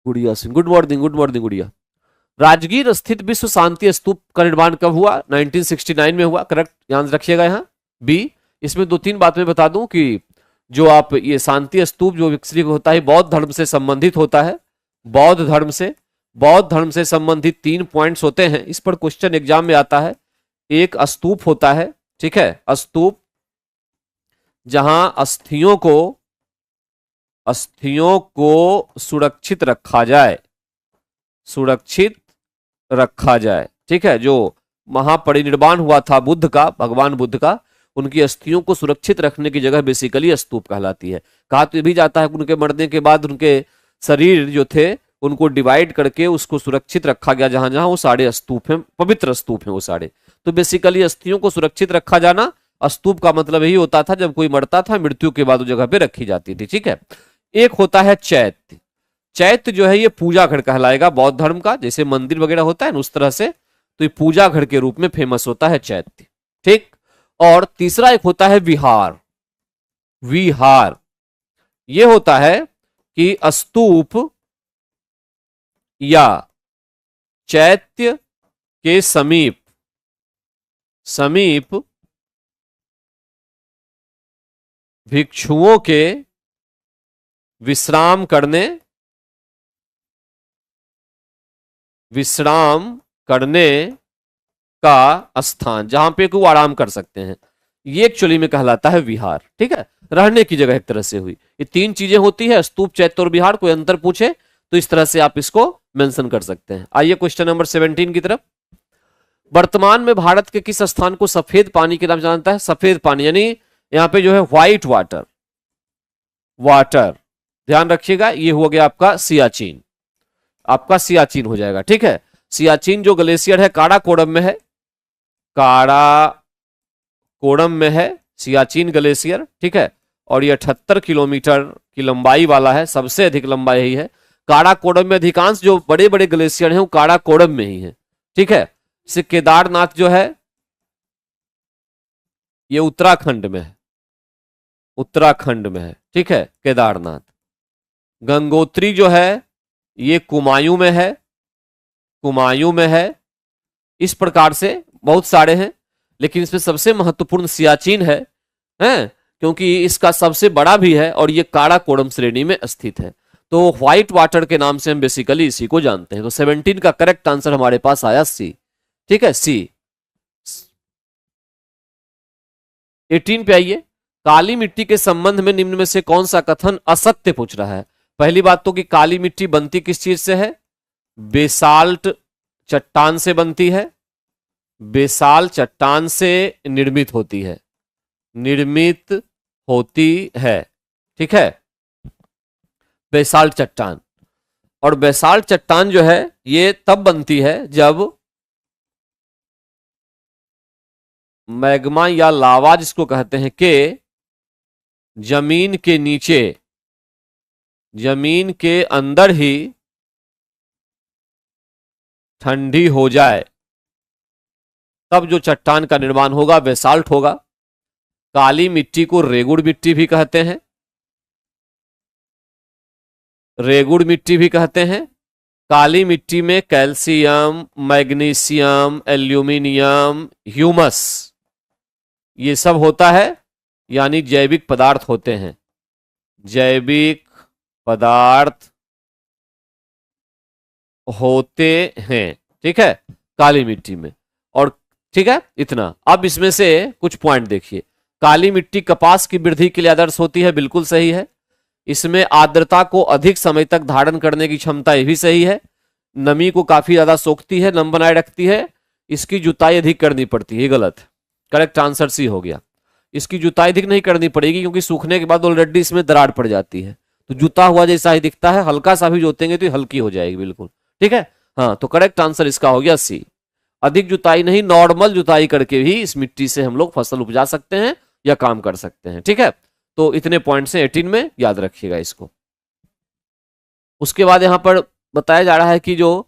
गुड़िया सिंह, गुड मॉर्निंग गुड़िया। राजगीर स्थित विश्व शांति स्तूप का निर्माण कब हुआ? 1969 में हुआ, करेक्ट, याद रखिएगा यहाँ बी। इसमें 2-3 बात मैं बता दूं कि जो आप ये शांति स्तूप जो विकसित होता है बौद्ध धर्म से संबंधित होता है। बौद्ध धर्म से संबंधित 3 पॉइंट्स होते हैं, इस पर क्वेश्चन एग्जाम में आता है। एक स्तूप होता है, ठीक है, स्तूप जहां अस्थियों को सुरक्षित रखा जाए, ठीक है। जो महापरिनिर्वाण हुआ था बुद्ध का, भगवान बुद्ध का, उनकी अस्थियों को सुरक्षित रखने की जगह बेसिकली स्तूप कहलाती है। कहा तो भी जाता है कि उनके मरने के बाद उनके शरीर जो थे उनको डिवाइड करके उसको सुरक्षित रखा गया, जहां जहां वो सारे स्तूप हैं, पवित्र स्तूप हैं वो सारे। तो बेसिकली अस्थियों को सुरक्षित रखा जाना, स्तूप का मतलब यही होता था जब कोई मरता था, मृत्यु के बाद उस जगह पे रखी जाती थी, ठीक है। एक होता है चैत्य। चैत्य जो है ये पूजा घर कहलाएगा बौद्ध धर्म का, जैसे मंदिर वगैरह होता है ना उस तरह से, तो ये पूजा घर के रूप में फेमस होता है चैत्य, ठीक। और तीसरा एक होता है विहार। ये होता है कि स्तूप या चैत्य के समीप भिक्षुओं के विश्राम करने का स्थान, जहां पे वो आराम कर सकते हैं, ये एक्चुअली में कहलाता है विहार। ठीक है, रहने की जगह एक तरह से हुई। ये तीन चीजें होती है, स्तूप, चैत्य और विहार। कोई अंतर पूछे तो इस तरह से आप इसको मेंशन कर सकते हैं। आइए क्वेश्चन नंबर 17 की तरफ। वर्तमान में भारत के किस स्थान को सफेद पानी के नाम से जानता है? सफेद पानी यानी यहां पे जो है व्हाइट वाटर, ध्यान रखिएगा, ये हो गया आपका सियाचिन, आपका सियाचिन हो जाएगा। ठीक है, सियाचिन जो ग्लेशियर है काराकोरम में है, काराकोरम में है सियाचिन ग्लेशियर। ठीक है, और ये 78 किलोमीटर की लंबाई वाला है, सबसे अधिक लंबाई यही है। काराकोरम में अधिकांश जो बड़े बड़े ग्लेशियर हैं वो काराकोरम में ही है। ठीक है, से केदारनाथ जो है ये उत्तराखंड में है, उत्तराखंड में है। ठीक है, केदारनाथ। गंगोत्री जो है ये कुमायूं में है, कुमायूं में है। इस प्रकार से बहुत सारे हैं, लेकिन इसमें सबसे महत्वपूर्ण सियाचिन है, क्योंकि इसका सबसे बड़ा भी है और ये काराकोरम श्रेणी में स्थित है। तो व्हाइट वाटर के नाम से हम बेसिकली इसी को जानते हैं। तो 17 का करेक्ट आंसर हमारे पास आया सी। ठीक है, सी। 18 पे आइए। काली मिट्टी के संबंध में निम्न में से कौन सा कथन असत्य पूछ रहा है? पहली बात तो कि काली मिट्टी बनती किस चीज से है? बेसाल्ट चट्टान से बनती है, बेसाल्ट चट्टान से निर्मित होती है, निर्मित होती है। ठीक है, बेसाल्ट चट्टान। और बेसाल्ट चट्टान जो है ये तब बनती है जब मैग्मा या लावा जिसको कहते हैं के जमीन के नीचे, जमीन के अंदर ही ठंडी हो जाए, तब जो चट्टान का निर्माण होगा बेसाल्ट होगा। काली मिट्टी को रेगुड़ मिट्टी भी कहते हैं, रेगुड़ मिट्टी भी कहते हैं। काली मिट्टी में कैल्शियम, मैग्नीशियम, एल्यूमिनियम, ह्यूमस ये सब होता है, यानी जैविक पदार्थ होते हैं, जैविक पदार्थ होते हैं। ठीक है, काली मिट्टी में। और ठीक है, इतना। अब इसमें से कुछ पॉइंट देखिए। काली मिट्टी कपास की वृद्धि के लिए आदर्श होती है, बिल्कुल सही है। इसमें आर्द्रता को अधिक समय तक धारण करने की क्षमता, ये भी सही है। नमी को काफी ज्यादा सोखती है, नम बनाए रखती है। इसकी जुताई अधिक करनी पड़ती है, ये गलत। करेक्ट आंसर सी हो गया। इसकी जुताई अधिक नहीं करनी पड़ेगी क्योंकि सूखने के बाद ऑलरेडी इसमें दरार पड़ जाती है, तो जुता हुआ जैसा ही दिखता है। हल्का सा भी जोतेंगे तो हल्की हो जाएगी, बिल्कुल। ठीक है, हाँ, तो करेक्ट आंसर इसका हो गया सी। अधिक जुताई नहीं, नॉर्मल जुताई करके भी इस मिट्टी से हम लोग फसल उपजा सकते हैं या काम कर सकते हैं। ठीक है, तो इतने पॉइंट्स हैं 18 में, याद रखिएगा इसको। उसके बाद यहां पर बताया जा रहा है कि जो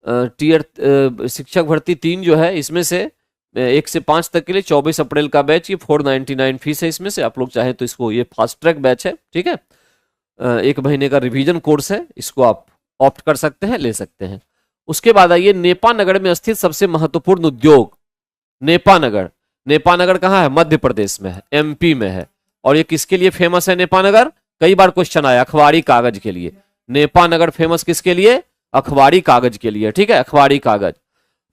टीयर शिक्षक भर्ती 3 जो है, इसमें से 1 से 5 तक के लिए 24 अप्रैल का बैच, ये 499 फीस है। इसमें से आप लोग चाहें तो इसको, ये फास्ट ट्रैक बैच है। ठीक है, 1 महीने का रिवीजन कोर्स है, इसको आप ऑप्ट कर सकते हैं, ले सकते हैं। उसके बाद आइए, नेपानगर में स्थित सबसे महत्वपूर्ण उद्योग। नेपानगर, नेपानगर कहाँ है? मध्य प्रदेश में है, एमपी में है। और ये किसके लिए फेमस है नेपानगर? कई बार क्वेश्चन आया, अखबारी कागज के लिए। नेपानगर फेमस किसके लिए? अखबारी कागज के लिए। ठीक है, अखबारी कागज।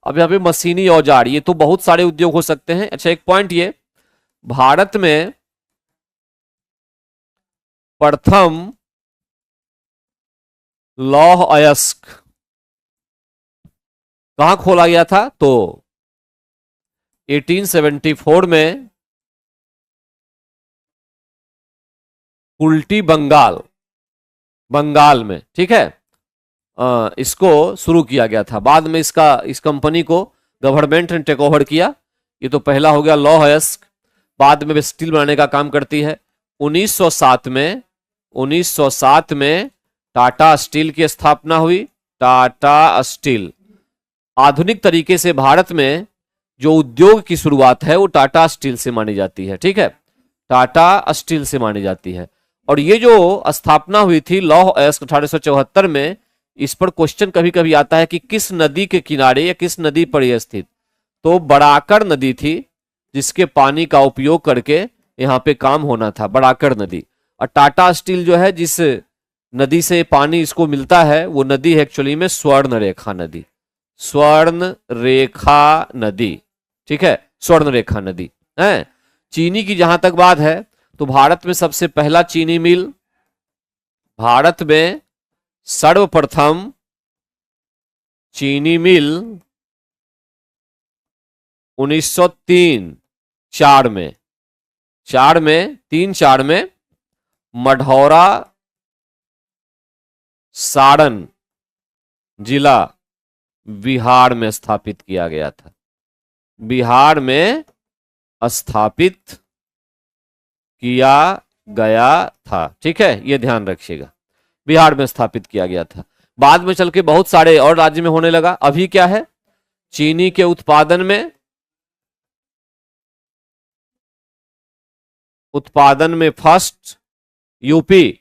अब यहाँ पे मशीनी औजार, ये तो बहुत सारे उद्योग हो सकते हैं। अच्छा, एक पॉइंट ये, भारत में प्रथम लौह अयस्क कहां खोला गया था? तो 1874 में कुल्टी, बंगाल, बंगाल में। ठीक है, इसको शुरू किया गया था। बाद में इस कंपनी को गवर्नमेंट ने टेक ओवर किया। ये तो पहला हो गया लौह अयस्क। बाद में वे स्टील बनाने का काम करती है। 1907 में टाटा स्टील की स्थापना हुई। टाटा स्टील। आधुनिक तरीके से भारत में जो उद्योग की शुरुआत है वो टाटा स्टील से मानी जाती है। ठीक है, टाटा स्टील से मानी जाती है। और ये जो स्थापना हुई थी लौह अयस्क 1874 में, इस पर क्वेश्चन कभी कभी आता है कि किस नदी के किनारे या किस नदी पर यह स्थित? तो बराकर नदी थी, जिसके पानी का उपयोग करके यहाँ पे काम होना था, बड़ाकर नदी। और टाटा स्टील जो है, जिस नदी से पानी इसको मिलता है, वो नदी है एक्चुअली में स्वर्ण रेखा नदी। स्वर्ण रेखा नदी, ठीक है, स्वर्ण रेखा नदी है। चीनी की जहां तक बात है, तो भारत में सबसे पहला चीनी मिल, भारत में सर्वप्रथम चीनी मिल 1903 4 में 4 में मढ़ौरा सारण जिला बिहार में स्थापित किया गया था। बिहार में स्थापित किया गया था, ठीक है, यह ध्यान रखिएगा, बिहार में स्थापित किया गया था। बाद में चल के बहुत सारे और राज्य में होने लगा। अभी क्या है, चीनी के उत्पादन में फर्स्ट यूपी,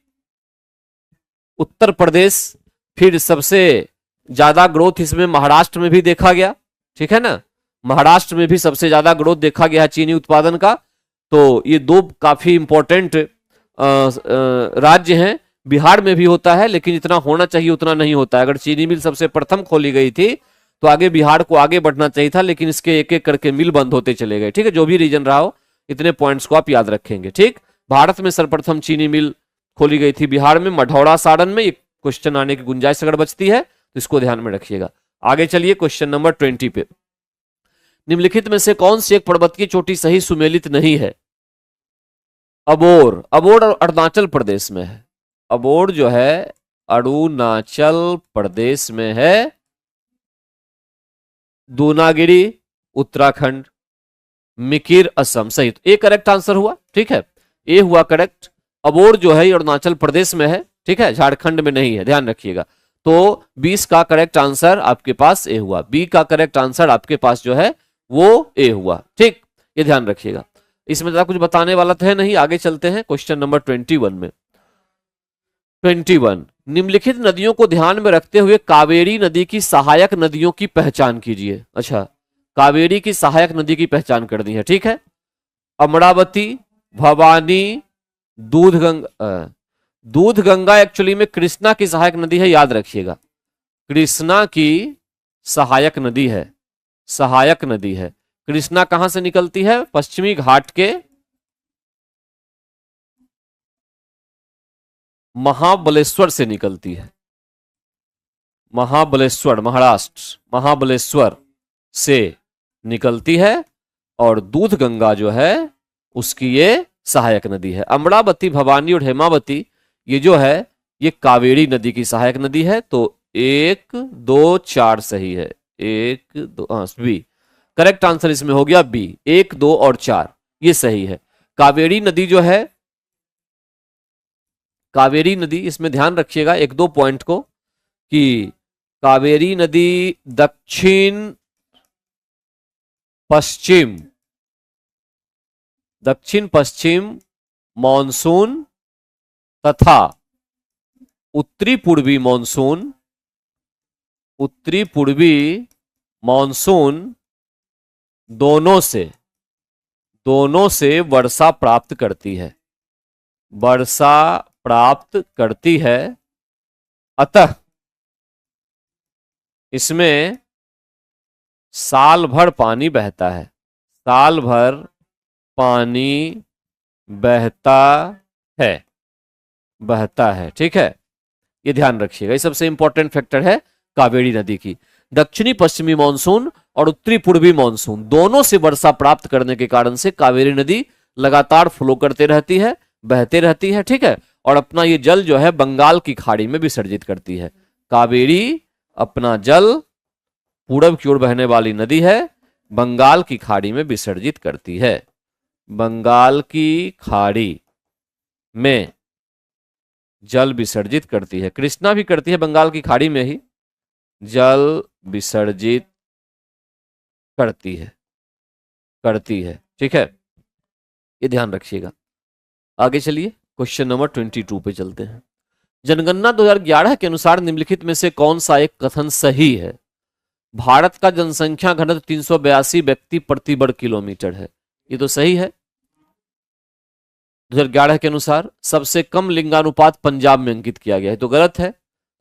उत्तर प्रदेश, फिर सबसे ज्यादा ग्रोथ इसमें महाराष्ट्र में भी देखा गया, ठीक है ना, महाराष्ट्र में भी सबसे ज्यादा ग्रोथ देखा गया है चीनी उत्पादन का। तो ये दो काफी इंपॉर्टेंट राज्य हैं। बिहार में भी होता है, लेकिन जितना होना चाहिए उतना नहीं होता है। अगर चीनी मिल सबसे प्रथम खोली गई थी तो आगे बिहार को आगे बढ़ना चाहिए था, लेकिन इसके एक एक करके मिल बंद होते चले गए, ठीक है। जो भी रीजन रहा हो, इतने पॉइंट्स को आप याद रखेंगे, ठीक। भारत में सर्वप्रथम चीनी मिल खोली गई थी बिहार में, मढ़ौरा सारण में। एक क्वेश्चन आने की गुंजाइश अगर बचती है तो इसको ध्यान में रखिएगा। आगे चलिए क्वेश्चन नंबर 20 पे। निम्नलिखित में से कौन सी एक पर्वतीय चोटी सही सुमेलित नहीं है? अबोर। अबोर अरुणाचल प्रदेश में है। अबोर जो है अरुणाचल प्रदेश में है। दूनागिरी उत्तराखंड, मिकिर असम। सही, तो ए करेक्ट आंसर हुआ, ठीक है, ए हुआ करेक्ट। अबोर जो है अरुणाचल प्रदेश में है, ठीक है, झारखंड में नहीं है, ध्यान रखिएगा। तो 20 का करेक्ट आंसर आपके पास ए हुआ। बी का करेक्ट आंसर आपके पास जो है वो ए हुआ, ठीक, ये ध्यान रखिएगा। इसमें ज्यादा कुछ बताने वाला तो है नहीं। आगे चलते हैं क्वेश्चन नंबर 21 में। 21, निम्नलिखित नदियों को ध्यान में रखते हुए कावेरी नदी की सहायक नदियों की पहचान कीजिए। अच्छा, कावेरी की सहायक नदी की पहचान कर दी है, ठीक है। अमरावती, भवानी, दूधगंगा। दूधगंगा एक्चुअली में कृष्णा की सहायक नदी है, याद रखिएगा, कृष्णा की सहायक नदी है, सहायक नदी है। कृष्णा कहां से निकलती है? पश्चिमी घाट के महाबलेश्वर से निकलती है। महाबलेश्वर, महाराष्ट्र, महाबलेश्वर से निकलती है। और दूधगंगा जो है उसकी ये सहायक नदी है। अमरावती, भवानी और हेमावती ये जो है ये कावेरी नदी की सहायक नदी है। तो 1, 2, 4 सही है। 1, 2, बी करेक्ट आंसर इसमें हो गया बी। 1, 2 और 4 ये सही है। कावेरी नदी जो है, कावेरी नदी, इसमें ध्यान रखिएगा 1-2 पॉइंट को, कि कावेरी नदी दक्षिण पश्चिम मॉनसून तथा उत्तरी पूर्वी मॉनसून दोनों से वर्षा प्राप्त करती है, वर्षा प्राप्त करती है। अतः इसमें साल भर पानी बहता है, साल भर पानी बहता है, ठीक है, ये ध्यान रखिएगा। ये सबसे इंपॉर्टेंट फैक्टर है कावेरी नदी की। दक्षिणी पश्चिमी मानसून और उत्तरी पूर्वी मानसून दोनों से वर्षा प्राप्त करने के कारण से कावेरी नदी लगातार फ्लो करते रहती है, बहते रहती है, ठीक है। और अपना ये जल जो है बंगाल की खाड़ी में विसर्जित करती है। कावेरी अपना जल पूरब की ओर बहने वाली नदी है, बंगाल की खाड़ी में विसर्जित करती है। बंगाल की खाड़ी में जल विसर्जित करती है। कृष्णा भी करती है, बंगाल की खाड़ी में ही जल विसर्जित करती है, ठीक है, ये ध्यान रखिएगा। आगे चलिए क्वेश्चन नंबर 22 पे चलते हैं। जनगणना 2011 के अनुसार निम्नलिखित में से कौन सा एक कथन सही है? भारत का जनसंख्या घनत्व 382 व्यक्ति प्रति वर्ग किलोमीटर है, ये तो सही है। 2011 के अनुसार सबसे कम लिंगानुपात पंजाब में अंकित किया गया है, तो गलत है।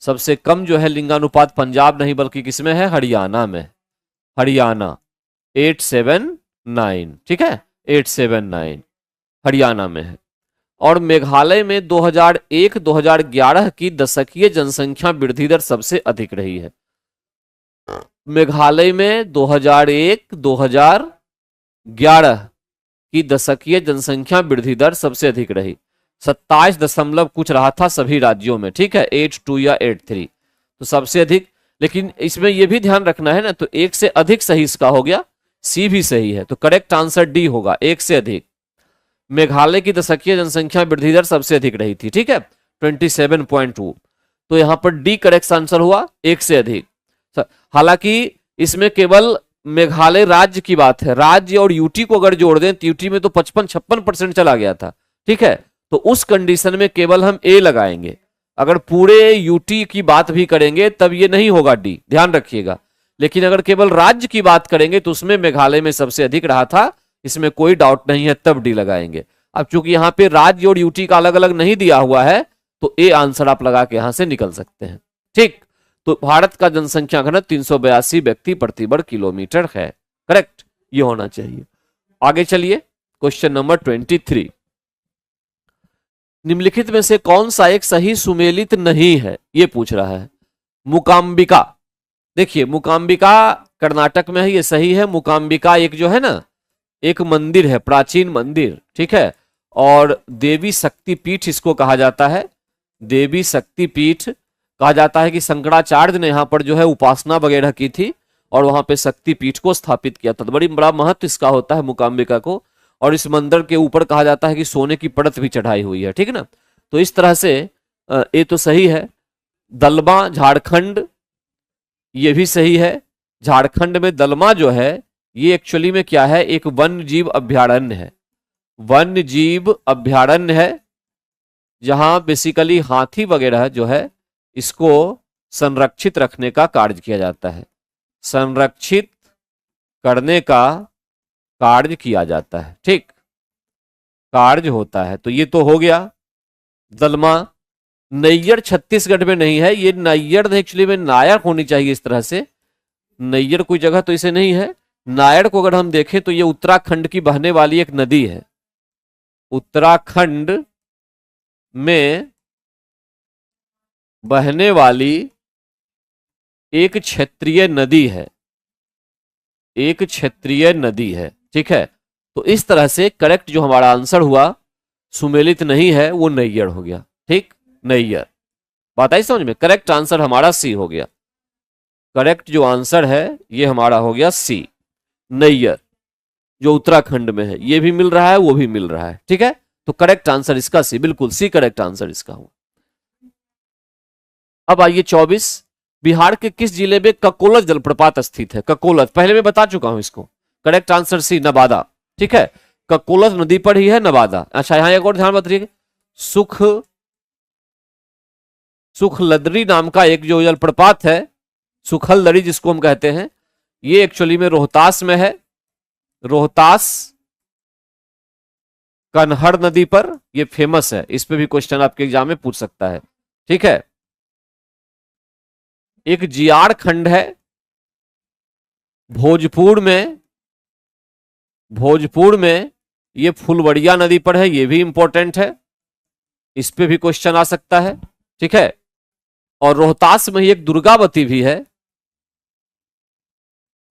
सबसे कम जो है लिंगानुपात पंजाब नहीं बल्कि किसमें है, हरियाणा में। हरियाणा 879, ठीक है, 879 हरियाणा में है। और मेघालय में 2001-2011 की दशकीय जनसंख्या वृद्धि दर सबसे अधिक रही है। मेघालय में 2001-2011 की दशकीय जनसंख्या वृद्धि दर सबसे अधिक रही, 27 दशमलव कुछ रहा था सभी राज्यों में, ठीक है, 82 या 83, तो सबसे अधिक। लेकिन इसमें यह भी ध्यान रखना है ना, तो एक से अधिक सही इसका हो गया, सी भी सही है, तो करेक्ट आंसर डी होगा, एक से अधिक। मेघालय की दशकीय जनसंख्या वृद्धि दर सबसे अधिक रही थी, ठीक है, 27.2, तो यहां पर डी करेक्ट आंसर हुआ, एक से अधिक। हालांकि इसमें केवल मेघालय राज्य की बात है, राज्य और यूटी को अगर जोड़ दें तो यूटी में तो 55-56% चला गया था, ठीक है, तो उस कंडीशन में केवल हम ए लगाएंगे। अगर पूरे यूटी की बात भी करेंगे तब ये नहीं होगा डी, ध्यान रखिएगा। लेकिन अगर केवल राज्य की बात करेंगे तो उसमें मेघालय में सबसे अधिक रहा था, इसमें कोई डाउट नहीं है, तब डी लगाएंगे। अब चूंकि यहां पे राज्य और यूटी का अलग अलग नहीं दिया हुआ है, तो ए आंसर आप लगा के यहां से निकल सकते हैं, ठीक। तो भारत का जनसंख्या घनत्व 382 व्यक्ति प्रति वर्ग किलोमीटर है, करेक्ट, ये होना चाहिए। आगे चलिए, क्वेश्चन नंबर 23, निम्नलिखित में से कौन सा एक सही सुमेलित नहीं है, ये पूछ रहा है। मूकांबिका, देखिए मूकांबिका कर्नाटक में है, ये सही है। मूकांबिका एक जो है ना, एक मंदिर है, प्राचीन मंदिर, ठीक है, और देवी शक्तिपीठ इसको कहा जाता है, देवी शक्तिपीठ कहा जाता है कि शंकराचार्य ने यहाँ पर जो है उपासना वगैरह की थी और वहां पे शक्तिपीठ को स्थापित किया था, तो बड़ा महत्व इसका होता है मूकांबिका को। और इस मंदिर के ऊपर कहा जाता है कि सोने की परत भी चढ़ाई हुई है, ठीक है ना। तो इस तरह से ये तो सही है। दलमा झारखंड, ये भी सही है। झारखंड में दलमा जो है ये एक्चुअली में क्या है, एक वन्य जीव अभ्यारण्य है, वन्य जीव अभ्यारण्य है, जहां बेसिकली हाथी वगैरह जो है इसको संरक्षित रखने का कार्य किया जाता है, संरक्षित करने का कार्य किया जाता है, ठीक, कार्य होता है। तो ये तो हो गया दलमा। नैयर छत्तीसगढ़ में नहीं है, ये नैयर एक्चुअली में नायर होनी चाहिए इस तरह से, नैयर कोई जगह तो इसे नहीं है। नायर को अगर हम देखें तो ये उत्तराखंड की बहने वाली एक नदी है, उत्तराखंड में बहने वाली एक क्षेत्रीय नदी है, एक क्षेत्रीय नदी है, ठीक है। तो इस तरह से करेक्ट जो हमारा आंसर हुआ सुमेलित नहीं है, वो नैयर हो गया, ठीक, नैयर। बात आई समझ में, करेक्ट आंसर हमारा सी हो गया, करेक्ट जो आंसर है ये हमारा हो गया सी, नैयर, जो उत्तराखंड में है, ये भी मिल रहा है, वो भी मिल रहा है, ठीक है। तो करेक्ट आंसर इसका सी, बिल्कुल सी करेक्ट आंसर इसका हुआ। अब आइए 24, बिहार के किस जिले में ककोलत जलप्रपात स्थित है। ककोलत पहले मैं बता चुका हूं इसको, करेक्ट आंसर सी, नवादा, ठीक है, ककोलत नदी पर ही है, नवादा। अच्छा यहां एक और ध्यान बताइए, सुखलदरी नाम का एक जो जलप्रपात है, सुखलदरी जिसको हम कहते हैं, ये एक्चुअली में रोहतास में है, रोहतास कन्हड़ नदी पर, ये फेमस है, इस पे भी क्वेश्चन आपके एग्जाम में पूछ सकता है, ठीक है। एक जियाड़ खंड है भोजपुर में, भोजपुर में ये फुलवड़िया नदी पर है, ये भी इंपॉर्टेंट है, इस पे भी क्वेश्चन आ सकता है, ठीक है। और रोहतास में ही एक दुर्गावती भी है,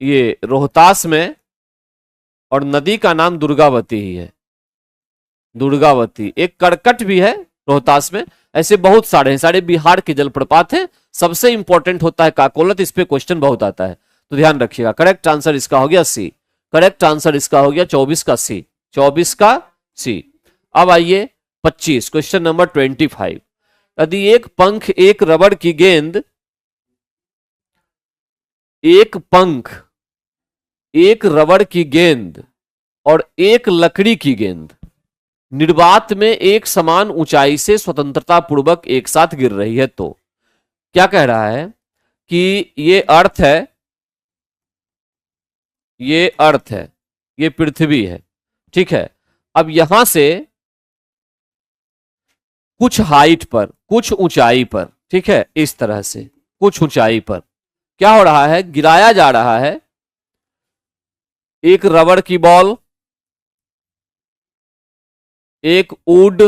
ये रोहतास में, और नदी का नाम दुर्गावती ही है, दुर्गावती। एक करकट भी है रोहतास में, ऐसे बहुत सारे हैं, सारे बिहार के जलप्रपात हैं। सबसे इंपॉर्टेंट होता है काकोलत, इस पे क्वेश्चन बहुत आता है, तो ध्यान रखिएगा। करेक्ट आंसर इसका हो गया सी, करेक्ट आंसर इसका हो गया 24 का सी, 24 का सी। अब आइए 25, क्वेश्चन नंबर 25, यदि एक पंख, एक रबड़ की गेंद, एक पंख, एक रबड़ की गेंद और एक लकड़ी की गेंद निर्वात में एक समान ऊंचाई से स्वतंत्रता पूर्वक एक साथ गिर रही है, तो क्या कह रहा है कि ये अर्थ है, ये अर्थ है, ये पृथ्वी है, ठीक है। अब यहां से कुछ हाइट पर, कुछ ऊंचाई पर, ठीक है, इस तरह से कुछ ऊंचाई पर क्या हो रहा है, गिराया जा रहा है एक रबड़ की बॉल, एक वुड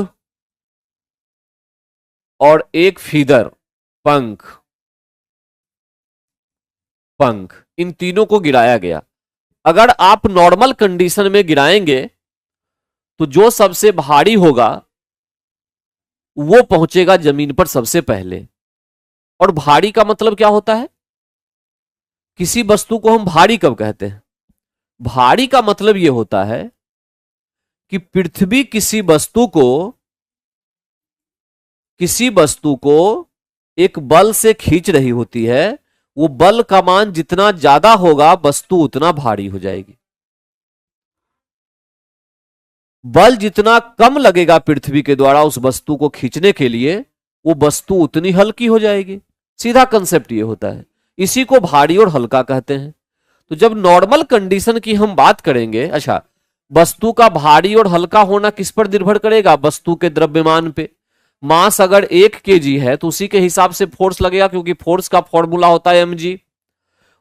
और एक फीदर, पंख, पंख, इन तीनों को गिराया गया। अगर आप नॉर्मल कंडीशन में गिराएंगे तो जो सबसे भारी होगा वो पहुंचेगा जमीन पर सबसे पहले। और भारी का मतलब क्या होता है, किसी वस्तु को हम भारी कब कहते हैं, भारी का मतलब यह होता है कि पृथ्वी किसी वस्तु को एक बल से खींच रही होती है, वो बल का मान जितना ज्यादा होगा वस्तु उतना भारी हो जाएगी। बल जितना कम लगेगा पृथ्वी के द्वारा उस वस्तु को खींचने के लिए, वो वस्तु उतनी हल्की हो जाएगी। सीधा कंसेप्ट ये होता है, इसी को भारी और हल्का कहते हैं। तो जब नॉर्मल कंडीशन की हम बात करेंगे, अच्छा, वस्तु का भारी और हल्का होना किस पर निर्भर करेगा, वस्तु के द्रव्यमान पे। मास अगर 1 kg है तो उसी के हिसाब से फोर्स लगेगा, क्योंकि फोर्स का फॉर्मूला होता है mg।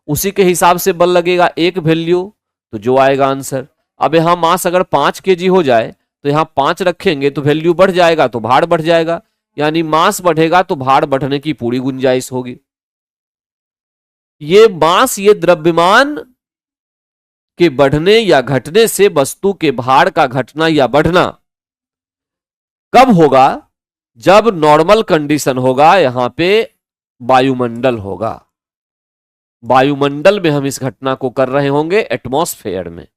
उसी के हिसाब से बल लगेगा, एक वैल्यू, तो जो आएगा आंसर। अब यहां मास अगर 5 kg हो जाए तो यहां 5 रखेंगे तो वैल्यू बढ़ जाएगा, तो भार बढ़ जाएगा, यानी मास बढ़ेगा तो भार बढ़ने की पूरी गुंजाइश होगी। ये मास, ये द्रव्यमान के बढ़ने या घटने से वस्तु के भार का घटना या बढ़ना कब होगा, जब नॉर्मल कंडीशन होगा, यहां पे वायुमंडल होगा। वायुमंडल में हम इस घटना को कर रहे होंगे, एटमॉस्फेयर में।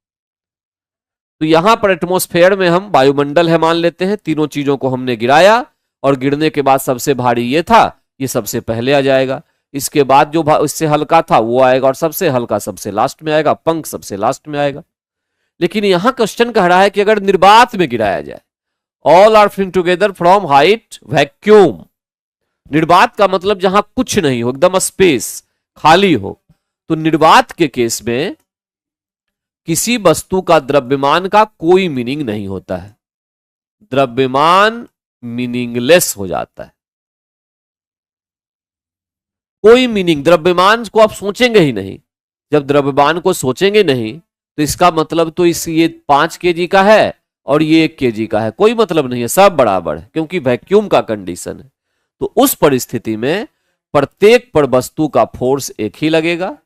तो यहां पर एटमॉस्फेयर में हम वायुमंडल है मान लेते हैं, तीनों चीजों को हमने गिराया और गिरने के बाद सबसे भारी ये था, ये सबसे पहले आ जाएगा। इसके बाद जो इससे हल्का था वो आएगा, और सबसे हल्का सबसे लास्ट में आएगा, पंख सबसे लास्ट में आएगा। लेकिन यहां क्वेश्चन कह रहा है कि अगर निर्वात में गिराया जाए, all are film together from height vacuum. निर्वात का मतलब जहां कुछ नहीं हो, एकदम स्पेस खाली हो। तो निर्वात के केस में किसी वस्तु का द्रव्यमान का कोई मीनिंग नहीं होता है, द्रव्यमान मीनिंगलेस हो जाता है। कोई मीनिंग, द्रव्यमान को आप सोचेंगे ही नहीं। जब द्रव्यमान को सोचेंगे नहीं तो इसका मतलब तो ये 5 kg का है और ये 1 kg का है, कोई मतलब नहीं है, सब बराबर है, क्योंकि वैक्यूम का कंडीशन है। तो उस परिस्थिति में प्रत्येक पर वस्तु का फोर्स एक ही लगेगा,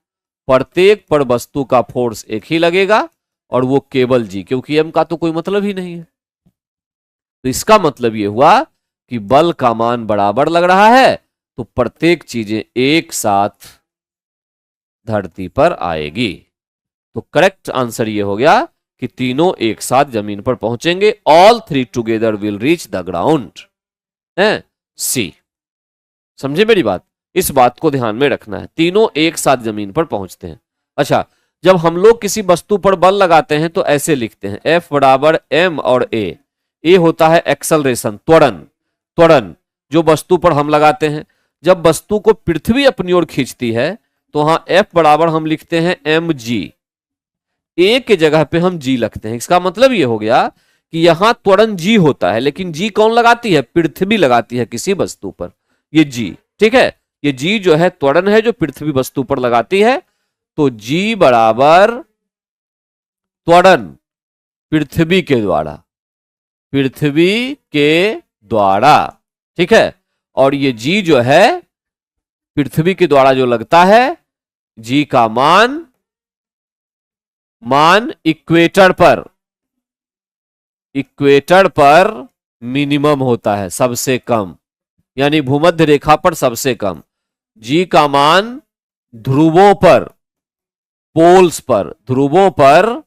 प्रत्येक पर वस्तु का फोर्स एक ही लगेगा, और वो केवल जी, क्योंकि एम का तो कोई मतलब ही नहीं है। तो इसका मतलब ये हुआ कि बल का मान बराबर लग रहा है, तो प्रत्येक चीजें एक साथ धरती पर आएगी। तो करेक्ट आंसर ये हो गया कि तीनों एक साथ जमीन पर पहुंचेंगे, all three together will reach the ground, है सी। समझे मेरी बात, इस बात को ध्यान में रखना है, तीनों एक साथ जमीन पर पहुंचते हैं। अच्छा, जब हम लोग किसी वस्तु पर बल लगाते हैं तो ऐसे लिखते हैं, F बराबर m और a होता है एक्सेलरेशन, त्वरण। त्वरण जो वस्तु पर हम लगाते हैं, जब वस्तु को पृथ्वी अपनी ओर खींचती है तो वहां F बराबर हम लिखते हैं mg, a के जगह पे हम g लगते हैं। इसका मतलब ये हो गया कि यहां त्वरण g होता है, लेकिन g कौन लगाती है, पृथ्वी लगाती है किसी वस्तु पर, ये g, ठीक है, ये g जो है त्वरण है जो पृथ्वी वस्तु पर लगाती है। तो g बराबर त्वरण पृथ्वी के द्वारा, पृथ्वी के द्वारा, ठीक है। और ये g जो है पृथ्वी के द्वारा जो लगता है, g का मान इक्वेटर पर मिनिमम होता है, सबसे कम, यानी भूमध्य रेखा पर सबसे कम। g का मान ध्रुवों पर, पोल्स पर, ध्रुवों पर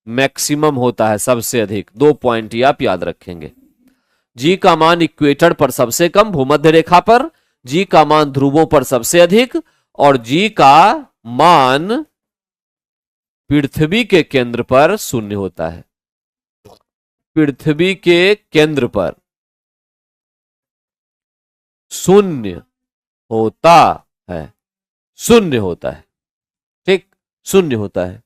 मैक्सिमम होता है, सबसे अधिक। 2 पॉइंट ये आप याद रखेंगे, g का मान इक्वेटर पर सबसे कम, भूमध्य रेखा पर, g का मान ध्रुवों पर सबसे अधिक, और g का मान पृथ्वी के केंद्र पर 0 होता है, पृथ्वी के केंद्र पर 0 होता है, 0 होता है, ठीक, 0 होता है।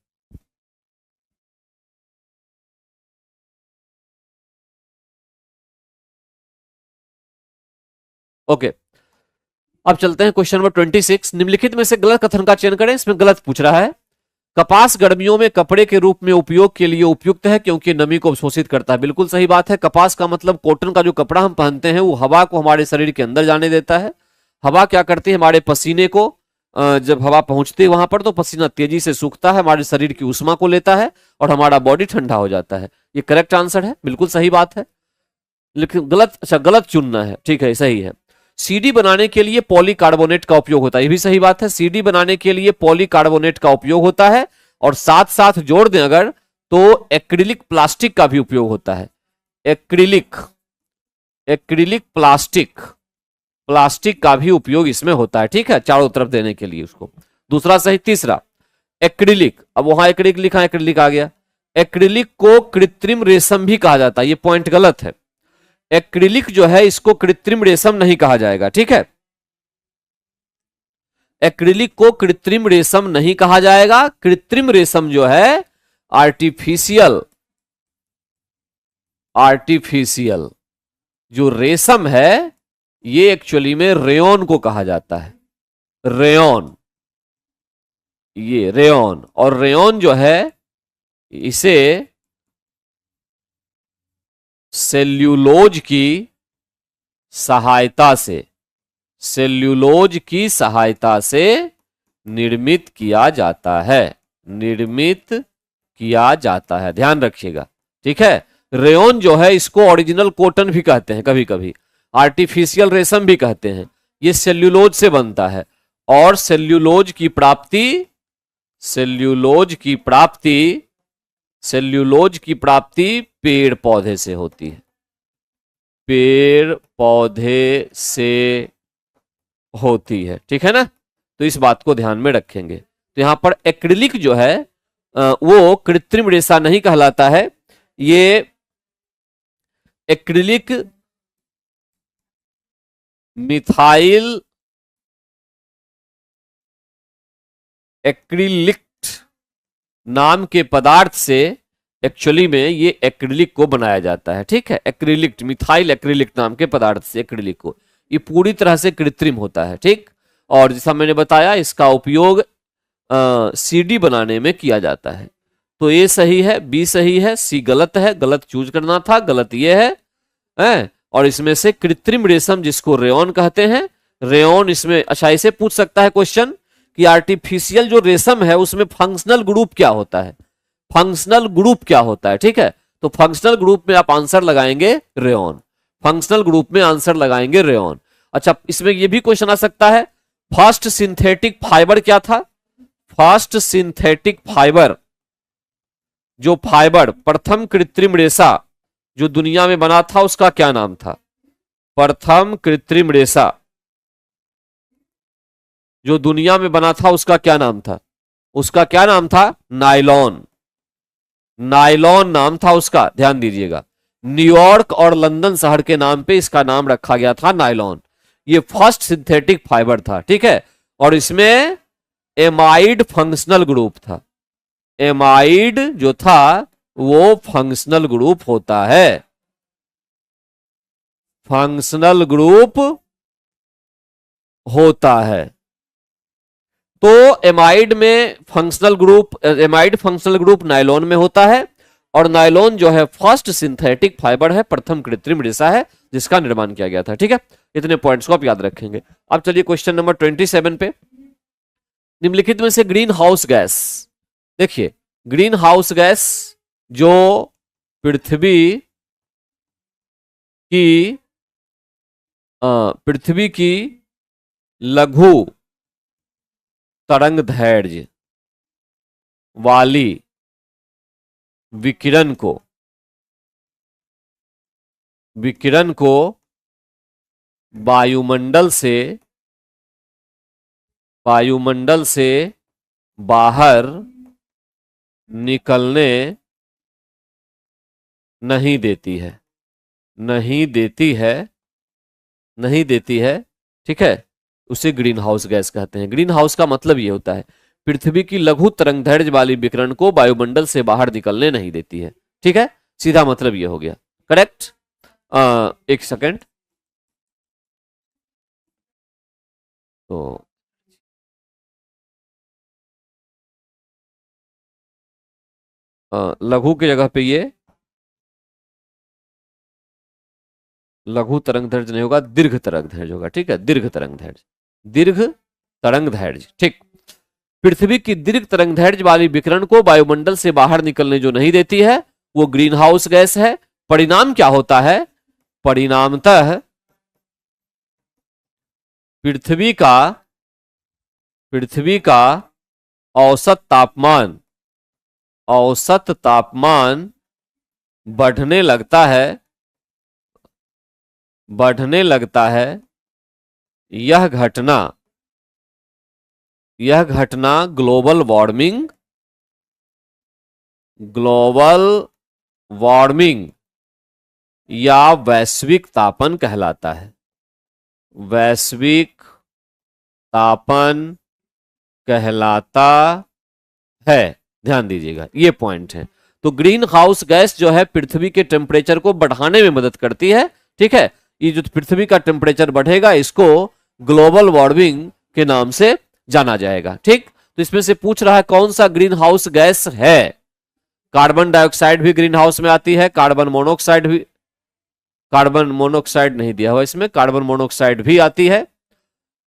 ओके, अब चलते हैं क्वेश्चन नंबर 26। निम्नलिखित में से गलत कथन का चयन करें। इसमें गलत पूछ रहा है। कपास गर्मियों में कपड़े के रूप में उपयोग के लिए उपयुक्त है क्योंकि नमी को अवशोषित करता है। बिल्कुल सही बात है। कपास का मतलब कॉटन का जो कपड़ा हम पहनते हैं वो हवा को हमारे शरीर के अंदर जाने देता है। हवा क्या करती है, हमारे पसीने को जब हवा पहुंचती है वहां पर तो पसीना तेजी से सूखता है, हमारे शरीर की उष्मा को लेता है और हमारा बॉडी ठंडा हो जाता है। ये करेक्ट आंसर है, बिल्कुल सही बात है। लेकिन गलत, अच्छा गलत चुनना है, ठीक है सही है। सीडी बनाने के लिए पॉलीकार्बोनेट का उपयोग होता है, ये भी सही बात है। सीडी बनाने के लिए पॉलीकार्बोनेट का उपयोग होता है और साथ साथ जोड़ दें अगर तो एक्रिलिक प्लास्टिक का भी उपयोग होता है। एक्रिलिक प्लास्टिक का भी उपयोग इसमें होता है, ठीक है, चारों तरफ देने के लिए उसको। दूसरा सही। तीसरा एक्रिलिक, अब वहां एक्रिलिक लिखा, एक्रिलिक आ गया। एक्रिलिक को कृत्रिम रेशम भी कहा जाता है, ये पॉइंट गलत है। एक्रिलिक जो है इसको कृत्रिम रेशम नहीं कहा जाएगा, ठीक है। एक्रिलिक को कृत्रिम रेशम नहीं कहा जाएगा। कृत्रिम रेशम जो है आर्टिफिशियल जो रेशम है ये एक्चुअली में रेयॉन को कहा जाता है। रेयॉन, ये रेयॉन, और रेयॉन जो है इसे सेल्यूलोज की सहायता से निर्मित किया जाता है, ध्यान रखिएगा, ठीक है। रेयॉन जो है इसको ओरिजिनल कॉटन भी कहते हैं, कभी कभी आर्टिफिशियल रेशम भी कहते हैं। ये सेल्यूलोज से बनता है और सेल्यूलोज की प्राप्ति पेड़ पौधे से होती है, ठीक है ना। तो इस बात को ध्यान में रखेंगे। तो यहां पर एक्रिलिक जो है वो कृत्रिम रेशा नहीं कहलाता है। ये एक्रिलिक एक्रिलिक्ट नाम के पदार्थ से एक्चुअली में ये एक्रिलिक को बनाया जाता है, ठीक है। एक्रिलिक, मिथाइल एक्रिलिक नाम के पदार्थ से एक्रिलिक को, ये पूरी तरह से कृत्रिम होता है, ठीक। और जैसा मैंने बताया इसका उपयोग सीडी बनाने में किया जाता है। तो ए सही है, बी सही है, सी गलत है, गलत चूज करना था, गलत ये है। और इसमें से कृत्रिम रेशम जिसको रेयॉन कहते हैं, रेयॉन इसमें अच्छा इसे पूछ सकता है क्वेश्चन कि आर्टिफिशियल जो रेशम है उसमें फंक्शनल ग्रुप क्या होता है, ठीक है। तो फंक्शनल ग्रुप में आप आंसर लगाएंगे रेयॉन, अच्छा इसमें यह भी क्वेश्चन आ सकता है फर्स्ट सिंथेटिक फाइबर क्या था। फर्स्ट सिंथेटिक फाइबर, जो फाइबर प्रथम कृत्रिम रेशा जो दुनिया में बना था उसका क्या नाम था। प्रथम कृत्रिम रेशा जो दुनिया में बना था उसका क्या नाम था, नायलॉन नाम था उसका, ध्यान दीजिएगा। न्यूयॉर्क और लंदन शहर के नाम पे इसका नाम रखा गया था नायलॉन। ये फर्स्ट सिंथेटिक फाइबर था, ठीक है। और इसमें एमाइड फंक्शनल ग्रुप था, एमाइड जो था वो फंक्शनल ग्रुप होता है, तो एमाइड फंक्शनल ग्रुप नायलॉन में होता है। और नायलॉन जो है फर्स्ट सिंथेटिक फाइबर है, प्रथम कृत्रिम रेशा है जिसका निर्माण किया गया था, ठीक है। इतने पॉइंट्स को आप याद रखेंगे। अब चलिए क्वेश्चन नंबर 27 पे। निम्नलिखित में से ग्रीन हाउस गैस, देखिए ग्रीन हाउस गैस जो पृथ्वी की लघु तरंगदैर्घ्य वाली विकिरण को वायुमंडल से बाहर निकलने नहीं देती है, ठीक है। उसे ग्रीन हाउस गैस कहते हैं। ग्रीन हाउस का मतलब यह होता है पृथ्वी की लघु तरंगदैर्घ्य वाली विकिरण को वायुमंडल से बाहर निकलने नहीं देती है, ठीक है। सीधा मतलब यह हो गया, करेक्ट। एक सेकंड, तो लघु की जगह पे ये लघु तरंग दैर्घ्य नहीं होगा, दीर्घ तरंग दैर्घ्य होगा। ठीक है, दीर्घ तरंग दैर्घ्य, दीर्घ तरंग दैर्घ्य। ठीक, पृथ्वी की दीर्घ तरंग दैर्घ्य वाली विकिरण को वायुमंडल से बाहर निकलने जो नहीं देती है वो ग्रीन हाउस गैस है। परिणाम क्या होता है? परिणामतः पृथ्वी का औसत तापमान बढ़ने लगता है। यह घटना ग्लोबल वार्मिंग या वैश्विक तापन कहलाता है। वैश्विक तापन कहलाता है। ध्यान दीजिएगा, ये पॉइंट है। तो ग्रीन हाउस गैस जो है पृथ्वी के टेम्परेचर को बढ़ाने में मदद करती है। ठीक है, ये जो पृथ्वी का टेम्परेचर बढ़ेगा इसको ग्लोबल वार्मिंग के नाम से जाना जाएगा। ठीक, तो इसमें से पूछ रहा है कौन सा ग्रीन हाउस गैस है? कार्बन डाइऑक्साइड भी ग्रीन हाउस में आती है, कार्बन मोनोऑक्साइड नहीं दिया हुआ इसमें, कार्बन मोनोऑक्साइड भी आती है,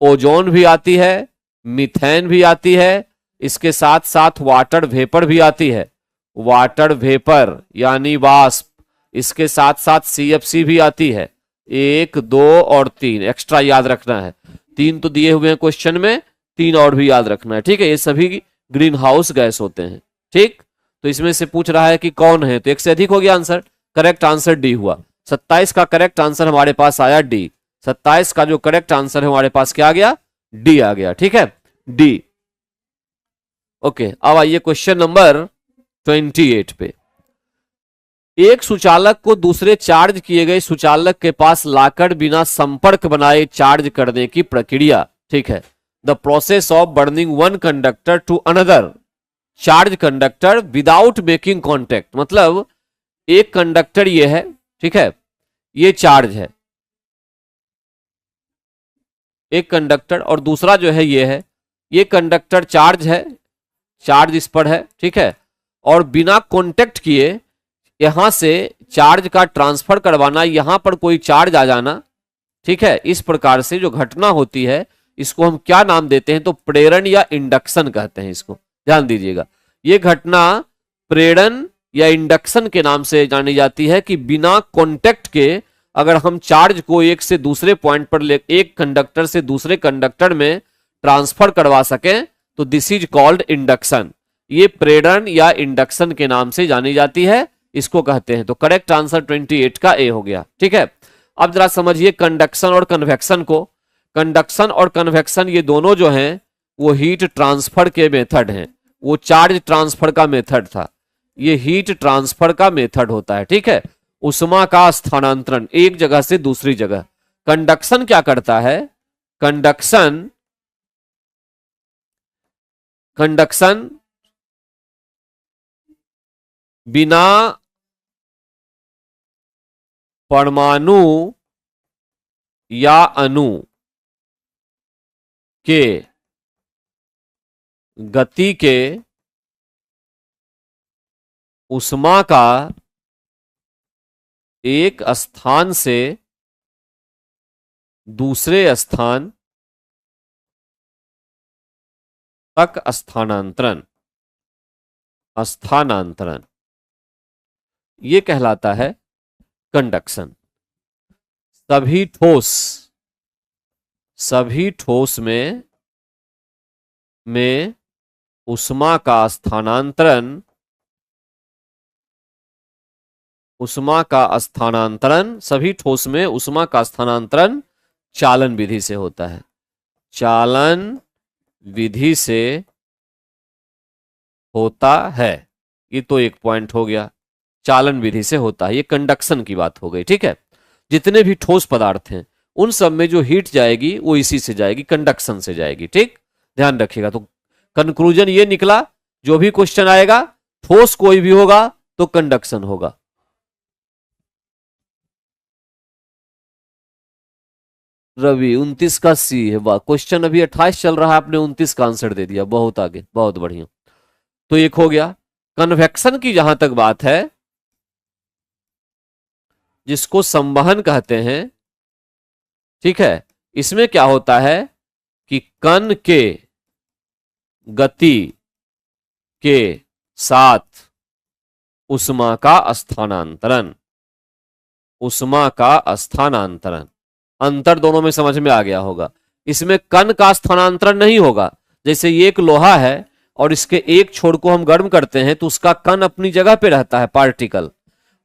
ओजोन भी आती है, मीथेन भी आती है, इसके साथ साथ वाटर वेपर भी आती है। वाटर वेपर यानी वाष्प, इसके साथ साथ CFC भी आती है। 1, 2 और 3 एक्स्ट्रा याद रखना है। 3 तो दिए हुए हैं क्वेश्चन में, 3 और भी याद रखना है। ठीक है, ये सभी ग्रीन हाउस गैस होते हैं। ठीक, तो इसमें से पूछ रहा है कि कौन है, तो एक से अधिक हो गया आंसर। करेक्ट आंसर डी हुआ। 27 का करेक्ट आंसर हमारे पास आया डी। 27 का जो करेक्ट आंसर है हमारे पास क्या आ गया? डी आ गया। ठीक है, डी। ओके, अब आइए क्वेश्चन नंबर 28 पे। एक सुचालक को दूसरे चार्ज किए गए सुचालक के पास लाकर बिना संपर्क बनाए चार्ज करने की प्रक्रिया। ठीक है, the process of burning one conductor to another charge conductor without making contact. मतलब एक कंडक्टर ये है, ठीक है, ये चार्ज है एक कंडक्टर, और दूसरा जो है ये है, ये कंडक्टर चार्ज है, चार्ज इस पर है। ठीक है, और बिना कांटेक्ट किए यहां से चार्ज का ट्रांसफर करवाना, यहां पर कोई चार्ज आ जाना। ठीक है, इस प्रकार से जो घटना होती है इसको हम क्या नाम देते हैं? तो प्रेरण या इंडक्शन कहते हैं इसको। ध्यान दीजिएगा, ये घटना प्रेरण या इंडक्शन के नाम से जानी जाती है कि बिना कांटेक्ट के अगर हम चार्ज को एक से दूसरे पॉइंट पर एक कंडक्टर से दूसरे कंडक्टर में ट्रांसफर करवा सकें तो दिस इज कॉल्ड इंडक्शन। ये प्रेरण या इंडक्शन के नाम से जानी जाती है, इसको कहते हैं। तो करेक्ट आंसर 28 का ए हो गया। ठीक है, अब जरा समझिए कंडक्शन और कन्वेक्शन को। कंडक्शन और कन्वेक्शन ये दोनों जो हैं वो हीट ट्रांसफर के मेथड हैं। वो चार्ज ट्रांसफर का मेथड था, ये हीट ट्रांसफर का मेथड होता है। ठीक है, उष्मा का स्थानांतरण एक जगह से दूसरी जगह। कंडक्शन क्या करता है? कंडक्शन बिना परमाणु या अणु के गति के उष्मा का एक स्थान से दूसरे स्थान तक स्थानांतरण ये कहलाता है कंडक्शन। सभी ठोस में उष्मा का स्थानांतरण सभी ठोस में उष्मा का स्थानांतरण चालन विधि से होता है। चालन विधि से होता है, ये तो एक पॉइंट हो गया, चालन विधि से होता है। ये कंडक्शन की बात हो गई। ठीक है, जितने भी ठोस पदार्थ हैं उन सब में जो हीट जाएगी वो इसी से जाएगी, कंडक्शन से जाएगी। ठीक, ध्यान रखिएगा। तो कंक्लूजन ये निकला, जो भी क्वेश्चन आएगा ठोस कोई भी होगा तो कंडक्शन होगा। रवि 29 का सी है। वाह, क्वेश्चन अभी 28 चल रहा है, आपने 29 का आंसर दे दिया, बहुत आगे, बहुत बढ़िया। तो एक हो गया। कन्वेक्शन की जहां तक बात है, जिसको संवहन कहते हैं, ठीक है, इसमें क्या होता है कि कण के गति के साथ उष्मा का स्थानांतरण, उष्मा का स्थानांतरण, अंतर दोनों में समझ में आ गया होगा। इसमें कण का स्थानांतरण नहीं होगा। जैसे ये एक लोहा है और इसके एक छोर को हम गर्म करते हैं तो उसका कण अपनी जगह पे रहता है, पार्टिकल,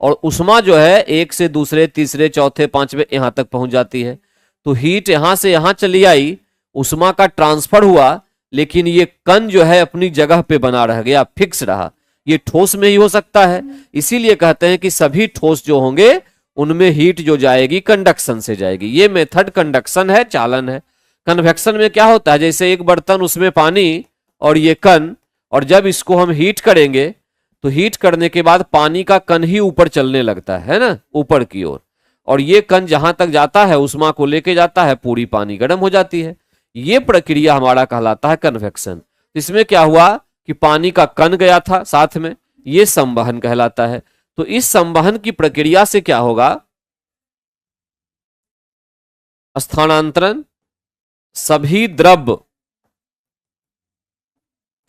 और उष्मा जो है एक से दूसरे, तीसरे, चौथे, पांचवे यहां तक पहुंच जाती है। तो हीट यहां से यहां चली आई, उष्मा का ट्रांसफर हुआ, लेकिन ये कण जो है अपनी जगह पे बना रह गया, फिक्स रहा। ये ठोस में ही हो सकता है, इसीलिए कहते हैं कि सभी ठोस जो होंगे उनमें हीट जो जाएगी कंडक्शन से जाएगी। ये मेथड कंडक्शन है, चालन है। कन्वेक्शन में क्या होता है, जैसे एक बर्तन, उसमें पानी और ये कण, और जब इसको हम हीट करेंगे तो हीट करने के बाद पानी का कण ही ऊपर चलने लगता है ना, ऊपर की ओर, और ये कण जहां तक जाता है उष्मा को लेके जाता है, पूरी पानी गर्म हो जाती है। ये प्रक्रिया हमारा कहलाता है कन्वेक्शन। इसमें क्या हुआ कि पानी का कण गया था साथ में, ये संवहन कहलाता है। तो इस संवहन की प्रक्रिया से क्या होगा, स्थानांतरण सभी द्रव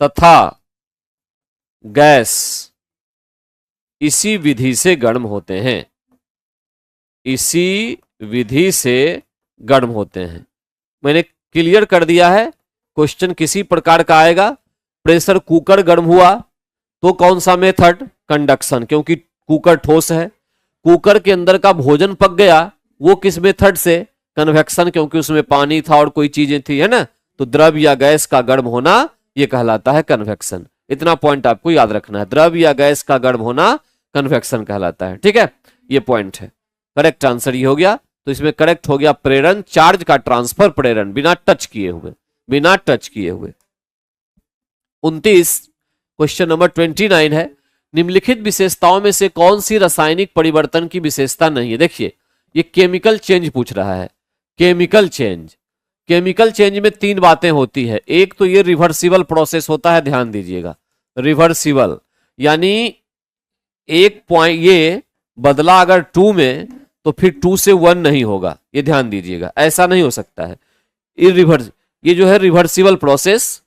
तथा गैस इसी विधि से गर्म होते हैं, इसी विधि से गर्म होते हैं। मैंने क्लियर कर दिया है। क्वेश्चन किसी प्रकार का आएगा, प्रेशर कुकर गर्म हुआ तो कौन सा मेथड, कंडक्शन, क्योंकि कुकर ठोस है। कुकर के अंदर का भोजन पक गया, वो किस मेथड से, कन्वेक्शन, क्योंकि उसमें पानी था और कोई चीजें थी, है ना। तो द्रव या गैस का गर्म होना ये कहलाता है कन्वेक्शन। इतना पॉइंट आपको याद रखना है, द्रव या गैस का गर्म होना कन्वेक्शन कहलाता है, ठीक है। ये पॉइंट है, करेक्ट आंसर ये हो गया। तो इसमें करेक्ट हो गया प्रेरण, चार्ज का ट्रांसफर, प्रेरण, बिना टच किए हुए, बिना टच किए हुए। 29 क्वेश्चन नंबर 29 है, निम्नलिखित विशेषताओं में से कौन सी रासायनिक परिवर्तन की विशेषता नहीं है। देखिए ये केमिकल चेंज पूछ रहा है। केमिकल चेंज, केमिकल चेंज में तीन बातें होती है। एक तो ये रिवर्सिबल प्रोसेस होता है, ध्यान दीजिएगा, रिवर्सिबल, यानी एक पॉइंट ये बदला अगर 2 में तो फिर 2 से 1 नहीं होगा, ये ध्यान दीजिएगा, ऐसा नहीं हो सकता है। ये जो है रिवर्सिबल प्रोसेस,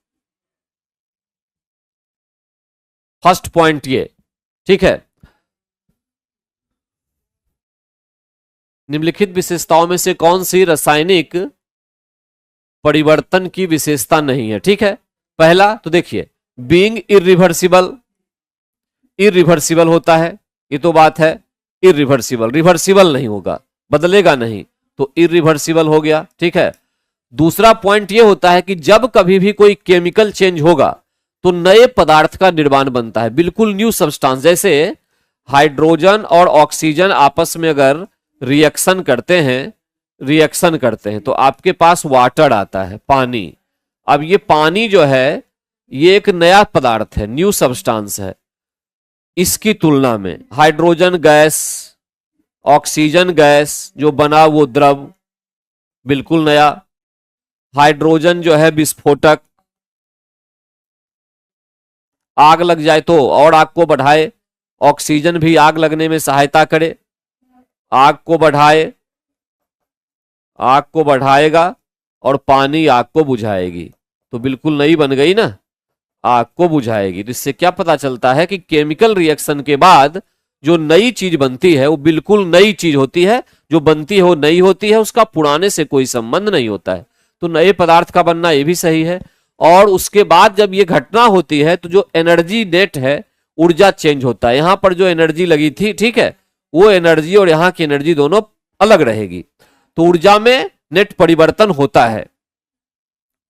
फर्स्ट पॉइंट ये, ठीक है। निम्नलिखित विशेषताओं में से कौन सी रासायनिक परिवर्तन की विशेषता नहीं है, ठीक है। पहला तो देखिए, बीइंग इरिवर्सिबल, इरिवर्सिबल होता है, ये तो बात है, इरिवर्सिबल, रिवर्सिबल नहीं होगा, बदलेगा नहीं, तो इरिवर्सिबल हो गया, ठीक है। दूसरा पॉइंट ये होता है कि जब कभी भी कोई केमिकल चेंज होगा तो नए पदार्थ का निर्माण बनता है, बिल्कुल न्यू सब्सटेंस। जैसे हाइड्रोजन और ऑक्सीजन आपस में अगर रिएक्शन करते हैं तो आपके पास वाटर आता है, पानी। अब ये पानी जो है ये एक नया पदार्थ है, न्यू सब्सटेंस है। इसकी तुलना में हाइड्रोजन गैस, ऑक्सीजन गैस जो बना वो द्रव, बिल्कुल नया। हाइड्रोजन जो है विस्फोटक, आग लग जाए तो और आग को बढ़ाए, ऑक्सीजन भी आग लगने में सहायता करे, आग को बढ़ाए, आग को बढ़ाएगा, और पानी आग को बुझाएगी, तो बिल्कुल नई बन गई ना, आग को बुझाएगी। तो इससे क्या पता चलता है कि केमिकल रिएक्शन के बाद जो नई चीज बनती है वो बिल्कुल नई चीज होती है, जो बनती है वो नई होती है, उसका पुराने से कोई संबंध नहीं होता है। तो नए पदार्थ का बनना ये भी सही है। और उसके बाद जब ये घटना होती है तो जो एनर्जी नेट है, ऊर्जा चेंज होता है। यहां पर जो एनर्जी लगी थी, ठीक है, वो एनर्जी और यहां की एनर्जी दोनों अलग रहेगी, तो ऊर्जा में नेट परिवर्तन होता है।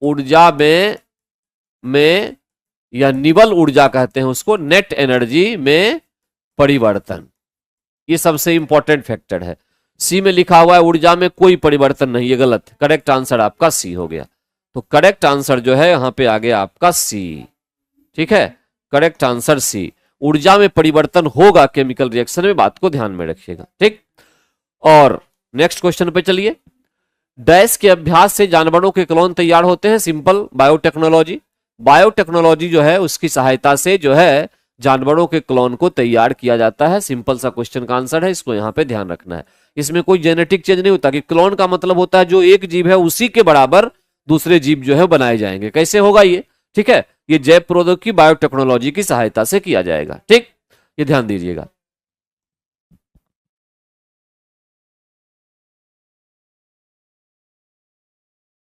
ऊर्जा में या निवल ऊर्जा कहते हैं उसको, नेट एनर्जी में परिवर्तन, ये सबसे इंपॉर्टेंट फैक्टर है। सी में लिखा हुआ है ऊर्जा में कोई परिवर्तन नहीं, ये गलत है। करेक्ट आंसर आपका सी हो गया। तो करेक्ट आंसर जो है यहां पे आ गया आपका सी, ठीक है, करेक्ट आंसर सी। ऊर्जा में परिवर्तन होगा केमिकल रिएक्शन में, बात को ध्यान में रखिएगा, ठीक। और नेक्स्ट क्वेश्चन पे चलिए। डैश के अभ्यास से जानवरों के क्लोन तैयार होते हैं, सिंपल बायोटेक्नोलॉजी। बायोटेक्नोलॉजी जो है उसकी सहायता से जो है जानवरों के क्लोन को तैयार किया जाता है। सिंपल सा क्वेश्चन का आंसर है, इसको यहां पे ध्यान रखना है। इसमें कोई जेनेटिक चेंज नहीं होता कि क्लोन का मतलब होता है जो एक जीव है उसी के बराबर दूसरे जीव जो है बनाए जाएंगे। कैसे होगा ये? ठीक है, ये जैव प्रौद्योगिकी बायोटेक्नोलॉजी की सहायता से किया जाएगा। ठीक, ये ध्यान दीजिएगा।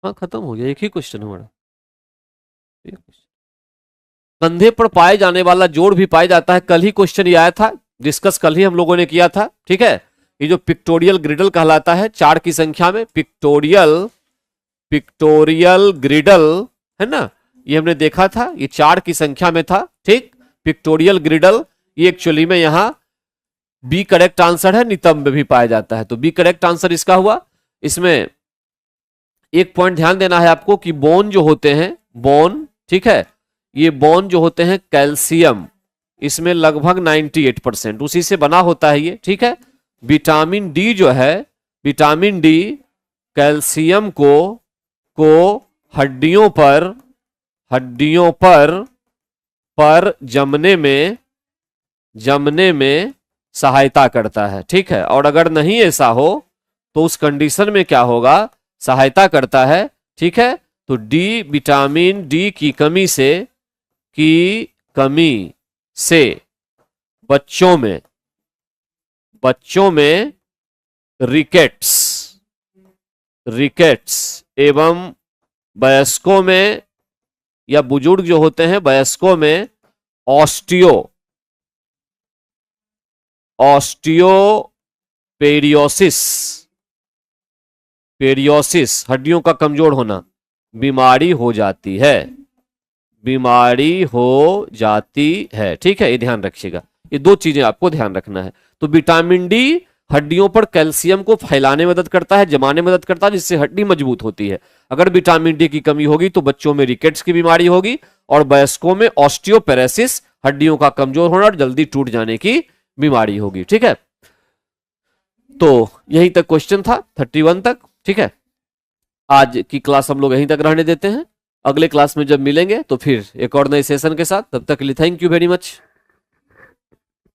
हाँ, खत्म हो गया, एक ही क्वेश्चन हमारा। कंधे पर पाए जाने वाला जोड़ भी पाया जाता है, कल ही क्वेश्चन ये आया था, डिस्कस कल ही हम लोगों ने किया था। ठीक है, ये जो पिक्टोरियल ग्रिडल कहलाता है, 4 की संख्या में पिक्टोरियल ग्रिडल है ना, ये हमने देखा था, ये 4 की संख्या में था। ठीक, पिक्टोरियल ग्रिडल, ये एक्चुअली में यहां बी करेक्ट आंसर है, नितंब में भी पाया जाता है, तो बी करेक्ट आंसर इसका हुआ। इसमें एक पॉइंट ध्यान देना है आपको कि बोन जो होते हैं, बोन, ठीक है, ये बोन जो होते हैं कैल्शियम, इसमें लगभग 98% उसी से बना होता है ये। ठीक है, विटामिन डी जो है, विटामिन डी कैल्शियम को हड्डियों पर जमने में सहायता करता है। ठीक है, और अगर नहीं ऐसा हो तो उस कंडीशन में क्या होगा, सहायता करता है। ठीक है, तो डी, विटामिन डी की कमी से बच्चों में रिकेट्स एवं वयस्कों में या बुजुर्ग जो होते हैं वयस्कों में पेरियोसिस, हड्डियों का कमजोर होना, बीमारी हो जाती है। ठीक है, ये ध्यान रखिएगा, ये 2 चीजें आपको ध्यान रखना है। तो विटामिन डी हड्डियों पर कैल्शियम को फैलाने में मदद करता है, जमाने में मदद करता है, जिससे हड्डी मजबूत होती है। अगर विटामिन डी की कमी होगी तो बच्चों में रिकेट्स की बीमारी होगी और वयस्कों में ऑस्टियोपेरेसिस, हड्डियों का कमजोर होना और जल्दी टूट जाने की बीमारी होगी। ठीक है, तो यहीं तक क्वेश्चन था 31 तक। ठीक है, आज की क्लास हम लोग यहीं तक रहने देते हैं, अगले क्लास में जब मिलेंगे तो फिर एक और नए सेशन के साथ, तब तक के लिए थैंक यू वेरी मच।